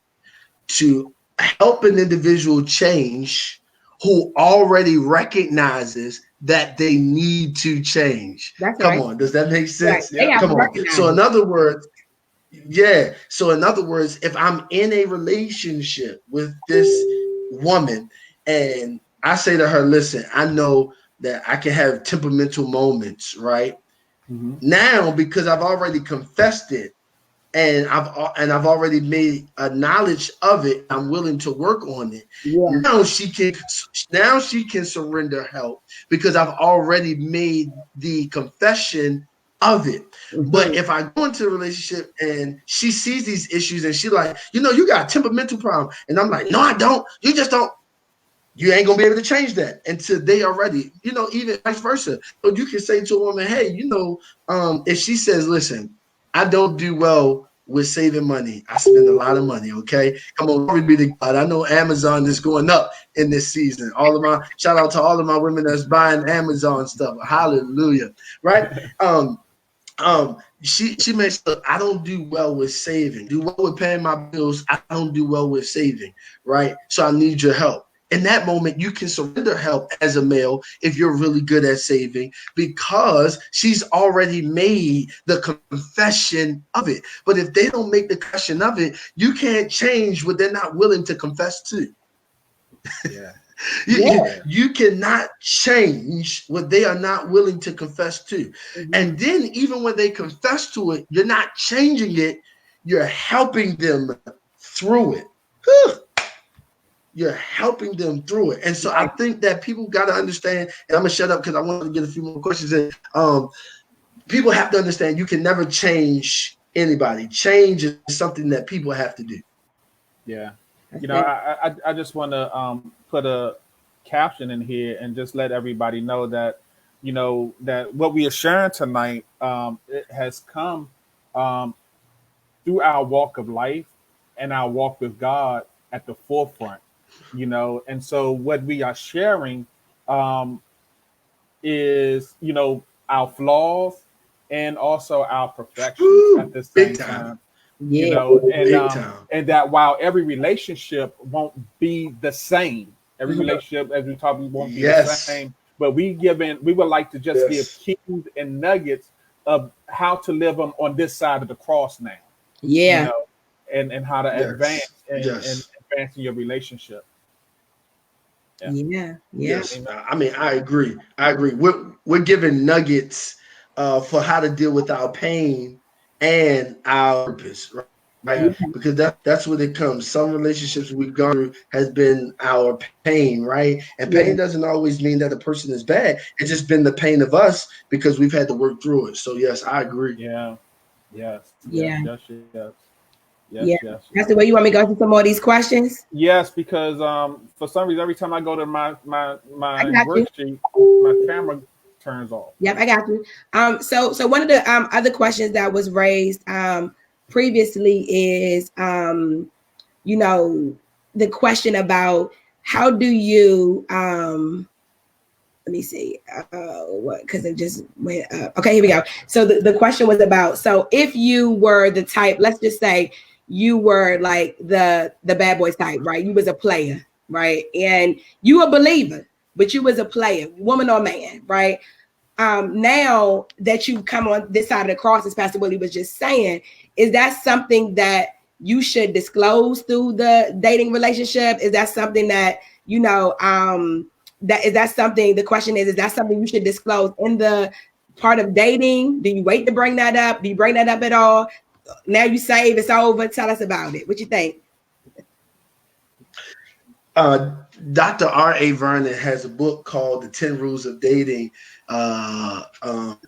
to help an individual change who already recognizes that they need to change. That's Come right. on, does that make Right. sense? They Yeah. have Come to on. recognize So, it. in other words, yeah. So, in other words, if I'm in a relationship with this woman and I say to her, listen, I know that I can have temperamental moments, right? Mm-hmm. Now, because I've already confessed it, and I've already made a knowledge of it. I'm willing to work on it. Yeah. Now she can surrender help because I've already made the confession of it. But Mhm. if I go into a relationship and she sees these issues and she like, you got a temperamental problem, and I'm like, no, I don't. You just don't. You ain't gonna be able to change that until they are ready. Even vice versa. So you can say to a woman, hey, if she says, listen, I don't do well with saving money. I spend a lot of money. Okay. Come on, glory be to God. I know Amazon is going up in this season. Shout out to all of my women that's buying Amazon stuff. Hallelujah. Right. She may say, I don't do well with saving. Do well with paying my bills. I don't do well with saving, right? So I need your help. In that moment, you can surrender help as a male if you're really good at saving because she's already made the confession of it. But if they don't make the confession of it, you can't change what they're not willing to confess to. Yeah. You, Yeah. you, you cannot change what they are not willing to confess to. Mhm. And then, even when they confess to it, you're not changing it, you're helping them through it. You're helping them through it. And so I Right. think that people got to understand, and I'm going to shut up because I want to get a few more questions in. People have to understand you can never change anybody. Change is something that people have to do. Yeah. That's it. I just want to put a caption in here and just let everybody know that, that what we are sharing tonight, it has come um, through our walk of life and our walk with God at the forefront, and so what we are sharing um, is, our flaws and also our perfections at Woo, the big same time. time, Yeah. and Big time. that while every relationship won't be the same, every Mhm. relationship, as we talk, won't be the Yes. same, but we would like to just give Yes. keys and nuggets of how to live them on this side of the cross now, you Yeah. know, and how to advance Yes. and Yes. advance in your relationship. Yeah. Yeah. Yeah. Yes, Amen. I mean, I agree. I agree. We're giving nuggets for how to deal with our pain and our purpose, right? Yes. Because that's what it comes. Some relationships we've gone through has been our pain, right? And Yeah. pain doesn't always mean that a person is bad. It's just been the pain of us because we've had to work through it. So yes, I agree. Yeah. Yes. Yes. Yeah. Yes. Yes. Yes. Yeah. Yes. That's Yes. the way you want me to go through some more of these questions. Yes, because for some reason, every time I go to I my got you. worksheet, my camera turns off. Yep, I got you. So one of the other questions that was raised previously is you know, the question about how do you let me see what because it just went up. Okay, here we go. So the question was about, so if you were the type, let's just say you were like the bad boys type, right? You was a player, right? And you a believer, but you was a player, woman or man, right? Now that you come on this side of the cross, as Pastor Willie was just saying, is that something that you should disclose through the dating relationship? Is that something that, that something, the question is that something you should disclose in the part of dating? Do you wait to bring that up? Do you bring that up at all? Now you save, it's over. Tell us about it. What you think? Dr. R.A. Vernon has a book called The 10 Rules of Dating.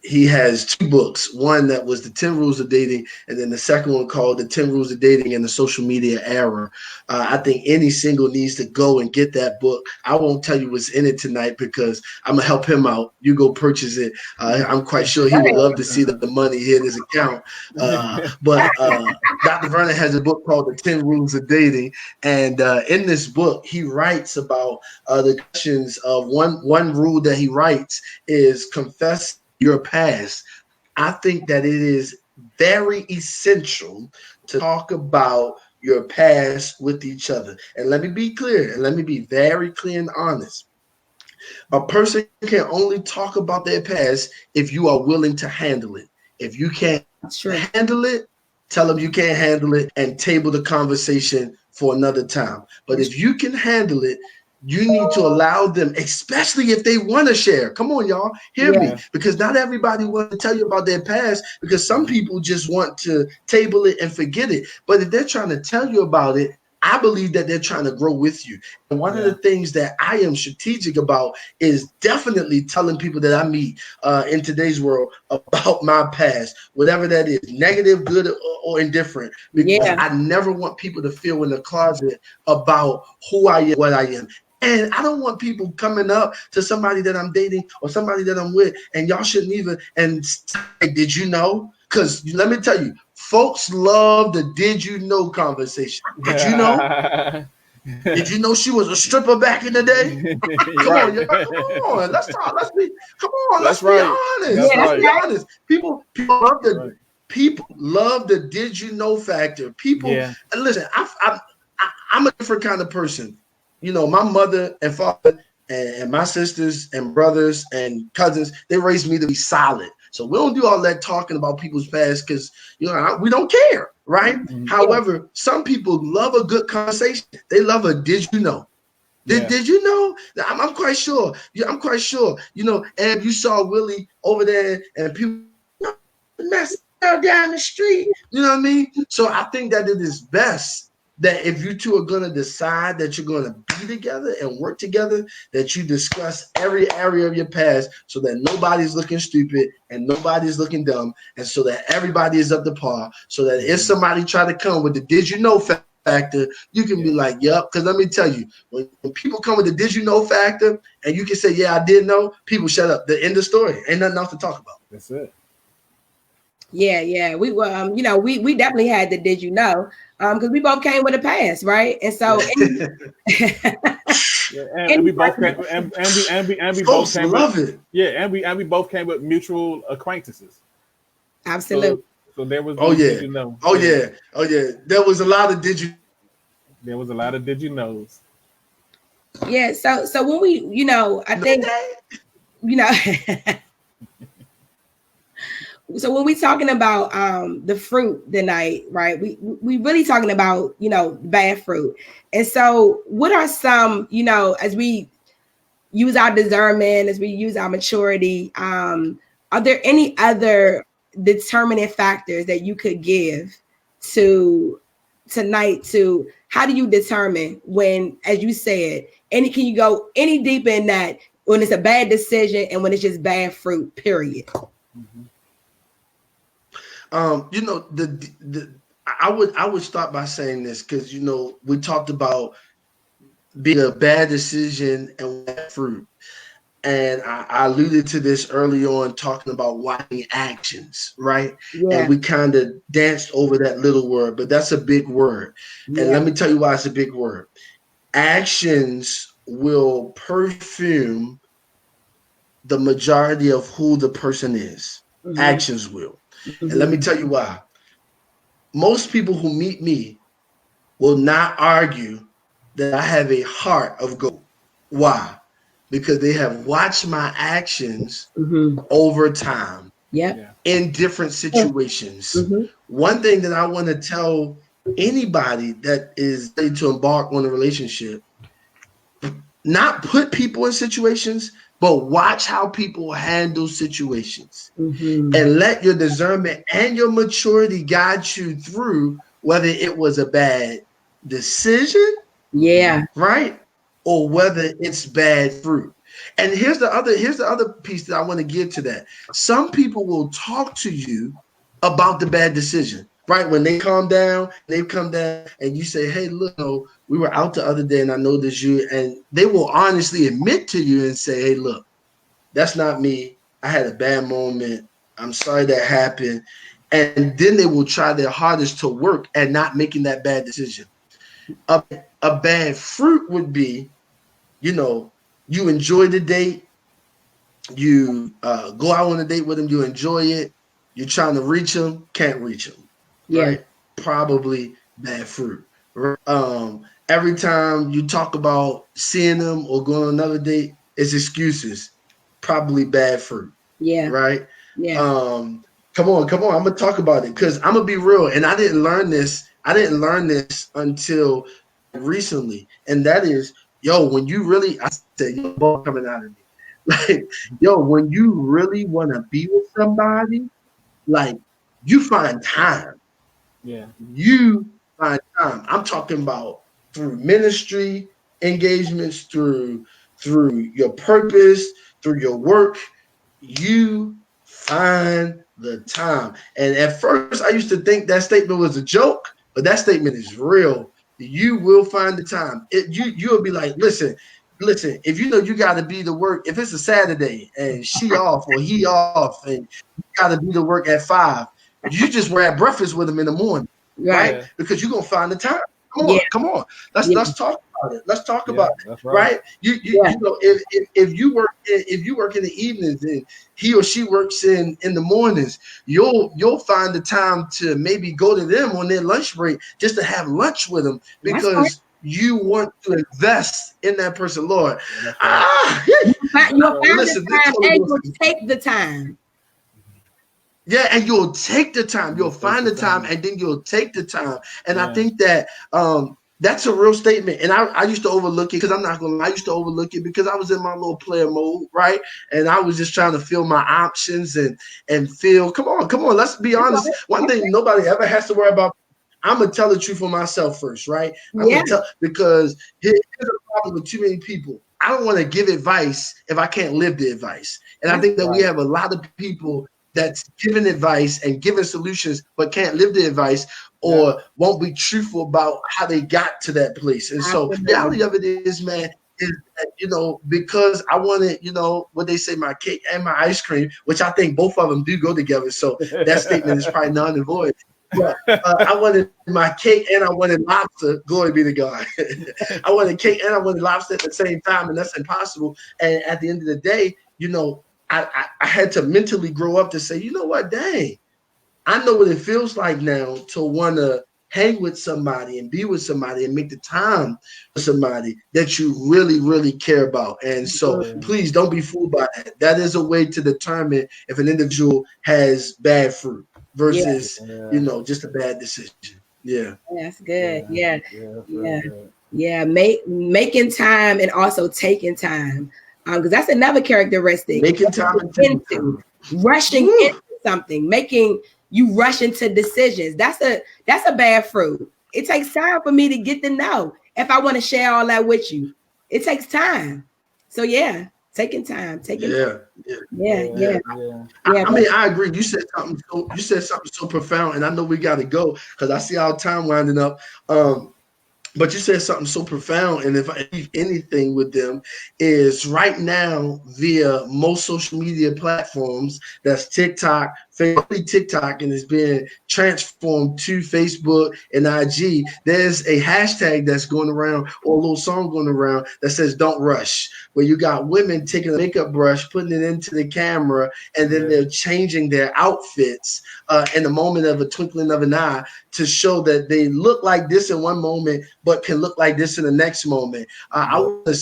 He has 2 books. One that was The 10 Rules of Dating, and then the second one called The 10 Rules of Dating in the Social Media Era. I think any single needs to go and get that book. I won't tell you what's in it tonight because I'm going to help him out. You go purchase it. I'm quite sure he would love to see the money hit his account. But Dr. Vernon has a book called The 10 Rules of Dating. And in this book, he writes about the questions of one rule that he writes is confess your past. I think that it is very essential to talk about your past with each other. And let me be clear, and let me be very clear and honest. A person can only talk about their past if you are willing to handle it. If you can't handle it, tell them you can't handle it and table the conversation for another time. But if you can handle it, you need to allow them, especially if they want to share. Come on, y'all, hear me, because not everybody wants to tell you about their past, because some people just want to table it and forget it. But if they're trying to tell you about it, I believe that they're trying to grow with you. And one of the things that I am strategic about is definitely telling people that I meet in today's world about my past, whatever that is, negative, good, or indifferent. Because I never want people to feel in the closet about who I am, what I am. And I don't want people coming up to somebody that I'm dating or somebody that I'm with, and y'all shouldn't even, and say, did you know? Because let me tell you, folks love the did you know conversation. Did you know? Did you know she was a stripper back in the day? Come on, y'all, come on. Let's talk. Let's be honest. Let's be honest. People love the people love the did you know factor. People listen, I'm a different kind of person. You know, my mother and father and my sisters and brothers and cousins, they raised me to be solid. So we don't do all that talking about people's past because, you know, we don't care, right? Mm-hmm. However, some people love a good conversation. They love a did you know? Did you know? I'm quite sure. Yeah, I'm quite sure. You know, and you saw Willie over there and people mess down the street. You know what I mean? So I think that it is best that if you two are going to decide that you're going to be together and work together, that you discuss every area of your past so that nobody's looking stupid and nobody's looking dumb, and so that everybody is up to par, so that if somebody try to come with the did you know factor, you can be like, yep. Because let me tell you, when people come with the did you know factor and you can say, yeah, I did know, people shut up. The end of story. Ain't nothing else to talk about. That's it. Yeah. We were, you know, we definitely had the did you know. Because we both came with a past, right? And so, and we both came, and we both came love with, it. Yeah, and we both came with mutual acquaintances. Absolutely. So there was. Did you know? There was a lot of did you. There was a lot of did you knows. Yeah. So when we, you know, I think, you know. So when we talking about the fruit tonight, right? We really talking about, you know, bad fruit. And so what are some, you know, as we use our discernment, as we use our maturity, are there any other determining factors that you could give to tonight to how do you determine when, as you said, can you go any deeper in that when it's a bad decision and when it's just bad fruit, period? Mm-hmm. You know, I would start by saying this because, you know, we talked about being a bad decision and bad fruit. And I alluded to this early on, talking about watching actions, right? Yeah. And we kind of danced over that little word, but that's a big word. Yeah. And let me tell you why it's a big word. Actions will perfume the majority of who the person is. Mm-hmm. Actions will. Mm-hmm. And let me tell you why. Most people who meet me will not argue that I have a heart of gold. Why? Because they have watched my actions over time in different situations. Mm-hmm. One thing that I want to tell anybody that is ready to embark on a relationship, not put people in situations, but watch how people handle situations and let your discernment and your maturity guide you through whether it was a bad decision. Yeah. Right. or whether it's bad fruit. And here's the other piece that I want to give to that. Some people will talk to you about the bad decision, right? When they come down, and you say, "Hey, look, we were out the other day, and I noticed you," and they will honestly admit to you and say, "Hey, look, that's not me. I had a bad moment. I'm sorry that happened." And then they will try their hardest to work at not making that bad decision. A bad fruit would be, you enjoy the date, you go out on a date with them, you enjoy it, you're trying to reach them, can't reach them, right? Probably bad fruit. Every time you talk about seeing them or going on another date, it's excuses, probably bad fruit. Right? Come on. I'm gonna talk about it because I'm gonna be real, and I didn't learn this until recently, and that is, when you really, I said, ball coming out of me, like, when you really want to be with somebody, like, you find time. Yeah. You find time. I'm talking about through ministry engagements, through your purpose, through your work. You find the time. And at first, I used to think that statement was a joke, but that statement is real. You will find the time. You'll be like, listen, if you know you got to be to work, if it's a Saturday and she off or he off and you got to be to work at 5, you just were at breakfast with him in the morning, right? Because you're going to find the time. Come on. Let's talk about it. Let's talk about it, right? You know, if you work in the evenings and he or she works in the mornings, you'll find the time to maybe go to them on their lunch break just to have lunch with them because you want to invest in that person, Lord. You'll find the time and you'll take the time. Yeah, and you'll take the time. You'll find the time, and then you'll take the time. And I think that that's a real statement. And I used to overlook it because I'm not going to lie. I used to overlook it because I was in my little player mode, right? And I was just trying to feel my options and feel, come on. Let's be honest. One thing nobody ever has to worry about. I'm going to tell the truth for myself first, right? Because here's the problem with too many people. I don't want to give advice if I can't live the advice. And I think that we have a lot of people that's giving advice and giving solutions, but can't live the advice or won't be truthful about how they got to that place. And so the reality of it is, man, is that, because I wanted, what they say, my cake and my ice cream, which I think both of them do go together. So that statement is probably null and void. But I wanted my cake and I wanted lobster. Glory be to God. I wanted cake and I wanted lobster at the same time, and that's impossible. And at the end of the day, I had to mentally grow up to say, you know what, dang, I know what it feels like now to want to hang with somebody and be with somebody and make the time for somebody that you really, really care about. And so please don't be fooled by that. That is a way to determine if an individual has bad fruit versus, just a bad decision. Yeah. That's good. Yeah. Making time and also taking time. Because that's another characteristic. Making time and rushing into something, making you rush into decisions. That's a bad fruit. It takes time for me to get to know if I want to share all that with you. It takes time. So taking time. Yeah. I mean, I agree. You said something so profound, and I know we got to go because I see our time winding up. But you said something so profound, and if I leave anything with them, is right now via most social media platforms, that's TikTok, and it's being transformed to Facebook and IG. There's a hashtag that's going around, or a little song going around that says "Don't Rush," where you got women taking a makeup brush, putting it into the camera, and then they're changing their outfits in the moment of a twinkling of an eye to show that they look like this in one moment, but can look like this in the next moment. I want to,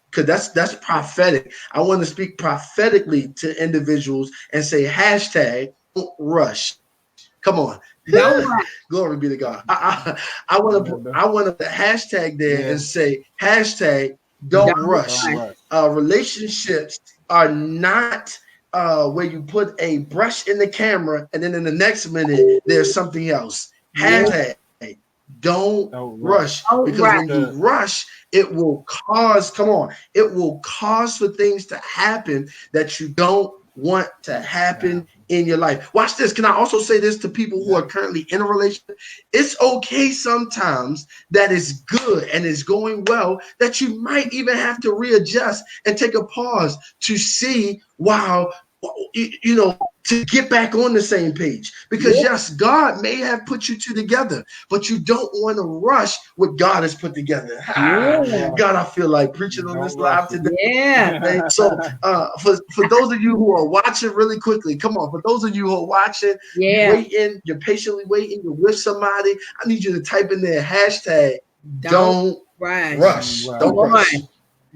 because that's prophetic. I want to speak prophetically to individuals and say hashtag don't rush. Come on. Glory be to God. I want to put the hashtag there and say hashtag don't rush. Relationships are not where you put a brush in the camera and then in the next minute there's something else. Hashtag Don't rush, Don't because rush. when you rush, it will cause, it will cause for things to happen that you don't want to happen in your life. Watch this. Can I also say this to people who are currently in a relationship? It's okay sometimes that it's good and it's going well that you might even have to readjust and take a pause to see, wow, you know, to get back on the same page. Because yes, God may have put you two together, but you don't want to rush what God has put together. God, I feel like preaching on this live today. Yeah. So for those of you who are watching really quickly, come on. For those of you who are watching, you're waiting, you're patiently waiting, you're with somebody, I need you to type in there hashtag don't rush. Don't rush.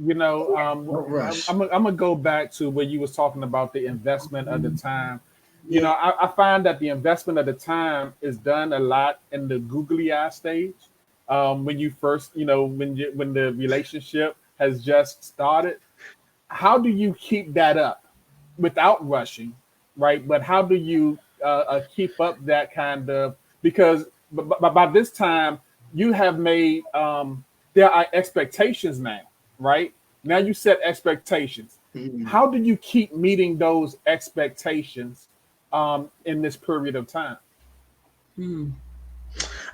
You know, Don't rush. I'm gonna go back to where you was talking about the investment of the time. You know, I find that the investment of the time is done a lot in the googly eye stage. When you first, you know, when the relationship has just started, how do you keep that up without rushing, right? But how do you keep up that kind of, because by this time you have made there are expectations now, right? Now you set expectations. How do you keep meeting those expectations in this period of time?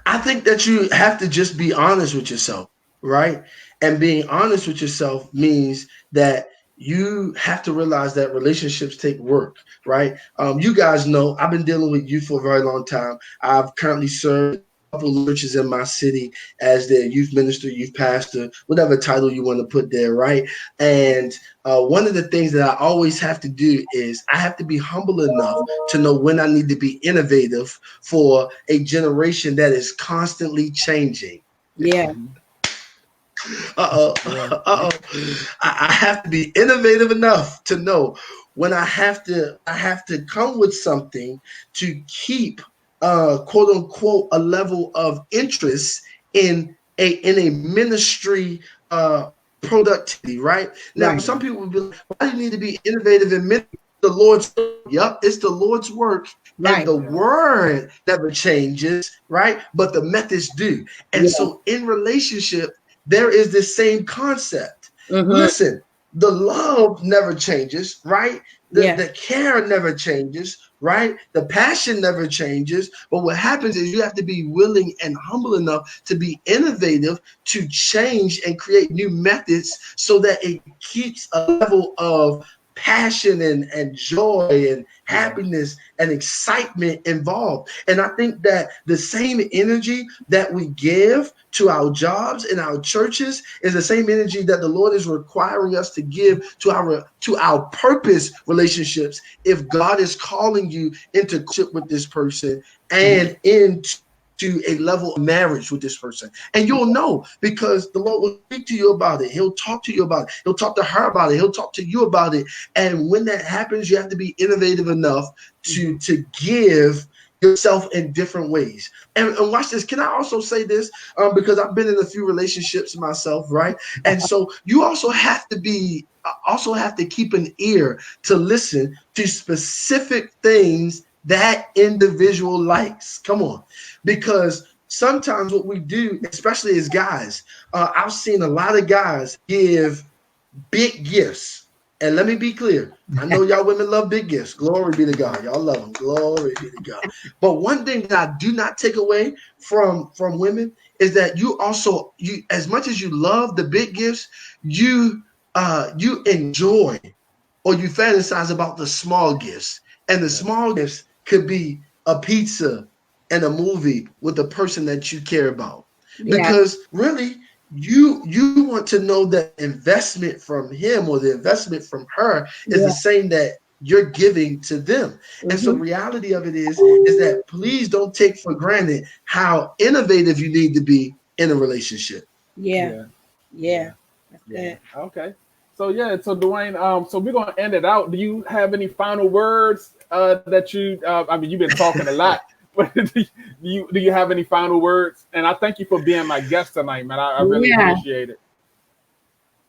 I think that you have to just be honest with yourself, right? And being honest with yourself means that you have to realize that relationships take work, right? You guys know I've been dealing with youth for a very long time. I've currently served a couple of churches in my city as their youth minister, youth pastor, whatever title you want to put there, right? And one of the things that I always have to do is I have to be humble enough to know when I need to be innovative for a generation that is constantly changing. Yeah. I have to be innovative enough to know when I have to come with something to keep quote unquote a level of interest in a ministry productivity, right? Now, some people will be like, why do you need to be innovative in ministry? The Lord's work. Yep, it's the Lord's work. And the word never changes, right? But the methods do. And so in relationship, there is this same concept. Listen, the love never changes, right? The care never changes, right? The passion never changes. But what happens is you have to be willing and humble enough to be innovative, to change and create new methods so that it keeps a level of passion and joy and happiness and excitement involved. And I think that the same energy that we give to our jobs and our churches is the same energy that the Lord is requiring us to give to our purpose relationships. If God is calling you into relationship with this person and into a level of marriage with this person, and you'll know because the Lord will speak to you about it. He'll talk to you about it. He'll talk to her about it. He'll talk to you about it. And when that happens, you have to be innovative enough to give yourself in different ways. And watch this. Can I also say this? Because I've been in a few relationships myself, right? And so you also have to keep an ear to listen to specific things that individual likes. Come on. Because sometimes what we do, especially as guys, I've seen a lot of guys give big gifts. And let me be clear. I know y'all women love big gifts. Glory be to God. Y'all love them. Glory be to God. But one thing that I do not take away from women is that you as much as you love the big gifts, you enjoy or you fantasize about the small gifts. And the small gifts could be a pizza and a movie with the person that you care about. Because really, you want to know that investment from him or the investment from her is the same that you're giving to them. And so the reality of it is that please don't take for granted how innovative you need to be in a relationship. Yeah. Okay. So Duane, so we're gonna end it out. Do you have any final words that you I mean you've been talking a lot, but do you have any final words? And I thank you for being my guest tonight, man. I really appreciate it.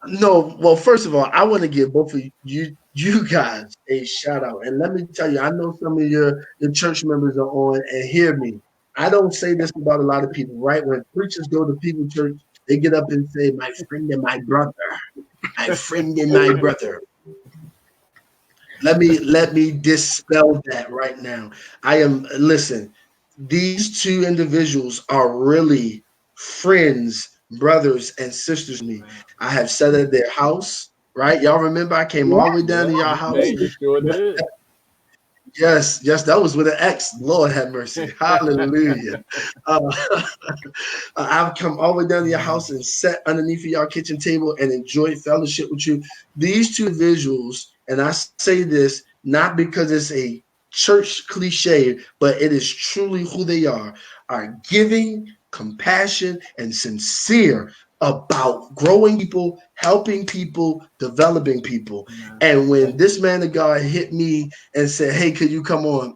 No, well, first of all, I want to give both of you guys a shout out. And let me tell you, I know some of your church members are on and hear me. I don't say this about a lot of people, right? When preachers go to people church, they get up and say, "My friend and my brother, my friend and my brother." Let me dispel that right now. Listen, these two individuals are really friends, brothers, and sisters to me. I have sat at their house, right? Y'all remember I came all the way down to y'all house. You sure did. Yes, that was with an X. Lord have mercy. Hallelujah. I've come all the way down to your house and sat underneath of your kitchen table and enjoyed fellowship with you. These two visuals, and I say this not because it's a church cliche, but it is truly who they are giving, compassion, and sincere about growing people, helping people, developing people. And when this man of God hit me and said, "Hey, could you come on?"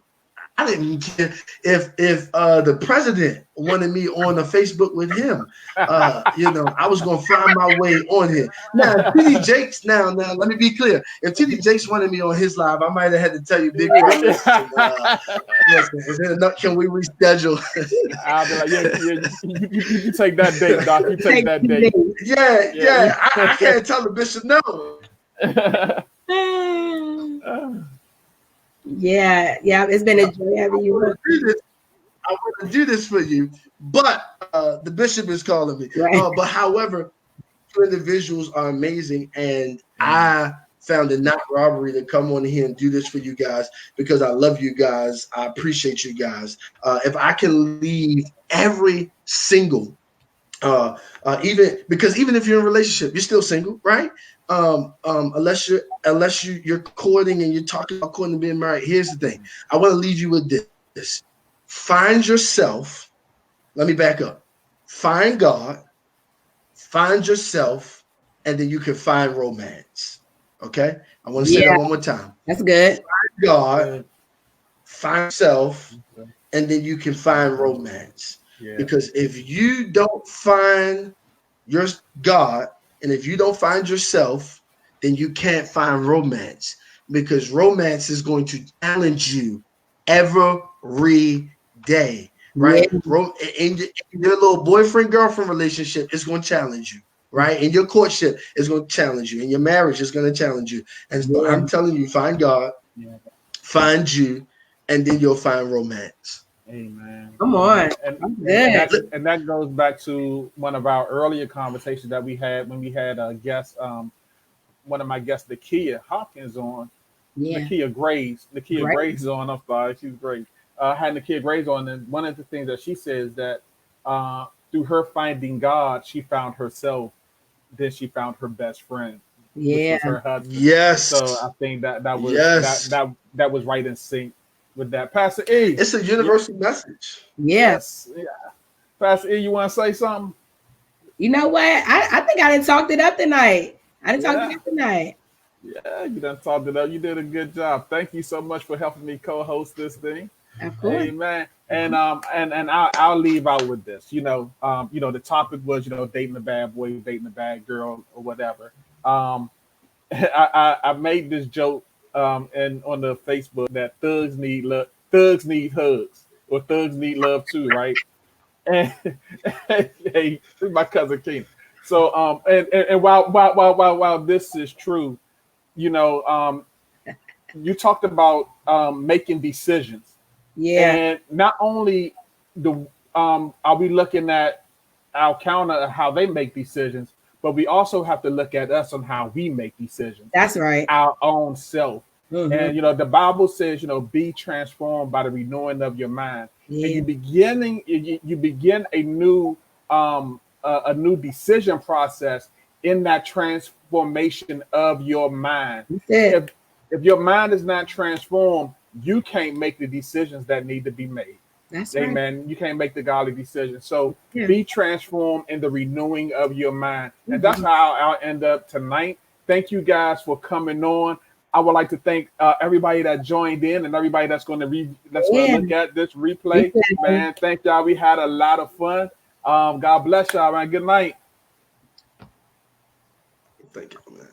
I didn't care if the president wanted me on a Facebook with him. I was gonna find my way on here. Now, TD Jakes. Now, let me be clear. If TD Jakes wanted me on his live, I might have had to tell you, big bro. Yes, can we reschedule? I'll be like, you take that date, Doc. You take that date. Yeah. I can't tell the bishop no. Yeah, it's been a joy having you. I want to do this for you, but the bishop is calling me. Right. But however, two individuals are amazing, and I found it not robbery to come on here and do this for you guys because I love you guys. I appreciate you guys. If I can leave every single, even if you're in a relationship, you're still single, right? Unless you're courting and you're talking about courting and being married. Here's the thing. I want to leave you with this. Find yourself. Let me back up. Find God, find yourself, and then you can find romance. Okay? I want to say that one more time. That's good. Find God, find yourself, and then you can find romance. Yeah. Because if you don't find your God, and if you don't find yourself, then you can't find romance, because romance is going to challenge you every day, right? Yeah. In your little boyfriend-girlfriend relationship, it's going to challenge you, right? In your courtship, it's going to challenge you. In your marriage, it's going to challenge you. And so I'm telling you, find God, find you, and then you'll find romance. Amen. Come on. And that goes back to one of our earlier conversations that we had when we had a guest, one of my guests, Nakia Hopkins on. Nakia Graves on. I'm sorry, she's great. Had Nakia Graves on, and one of the things that she says that through her finding God, she found herself. Then she found her best friend, which was her husband. Yes. So I think that was that was right in sync with that. Pastor E. It's a universal message. Yes. Yeah. Pastor E, you want to say something? You know what? I think I done talked it up tonight. Yeah, you done talked it up. You did a good job. Thank you so much for helping me co-host this thing. Of course. Amen. And I'll leave out with this. The topic was, dating a bad boy, dating a bad girl, or whatever. I made this joke and on the Facebook that thugs need hugs, or thugs need love too, right? And hey, this is my cousin Keenan. So and while this is true, you talked about making decisions. Yeah. And not only are we looking at our counter how they make decisions, but we also have to look at us on how we make decisions. That's right. Our own self. Mm-hmm. And the Bible says, be transformed by the renewing of your mind. Yeah. And you begin a new decision process in that transformation of your mind. If your mind is not transformed, you can't make the decisions that need to be made. That's Amen. Right. You can't make the godly decisions. So be transformed in the renewing of your mind. Mm-hmm. And that's how I'll end up tonight. Thank you guys for coming on. I would like to thank everybody that joined in and everybody that's going to look at this replay. Man, thank y'all. We had a lot of fun. God bless y'all, man. Good night. Thank you, man.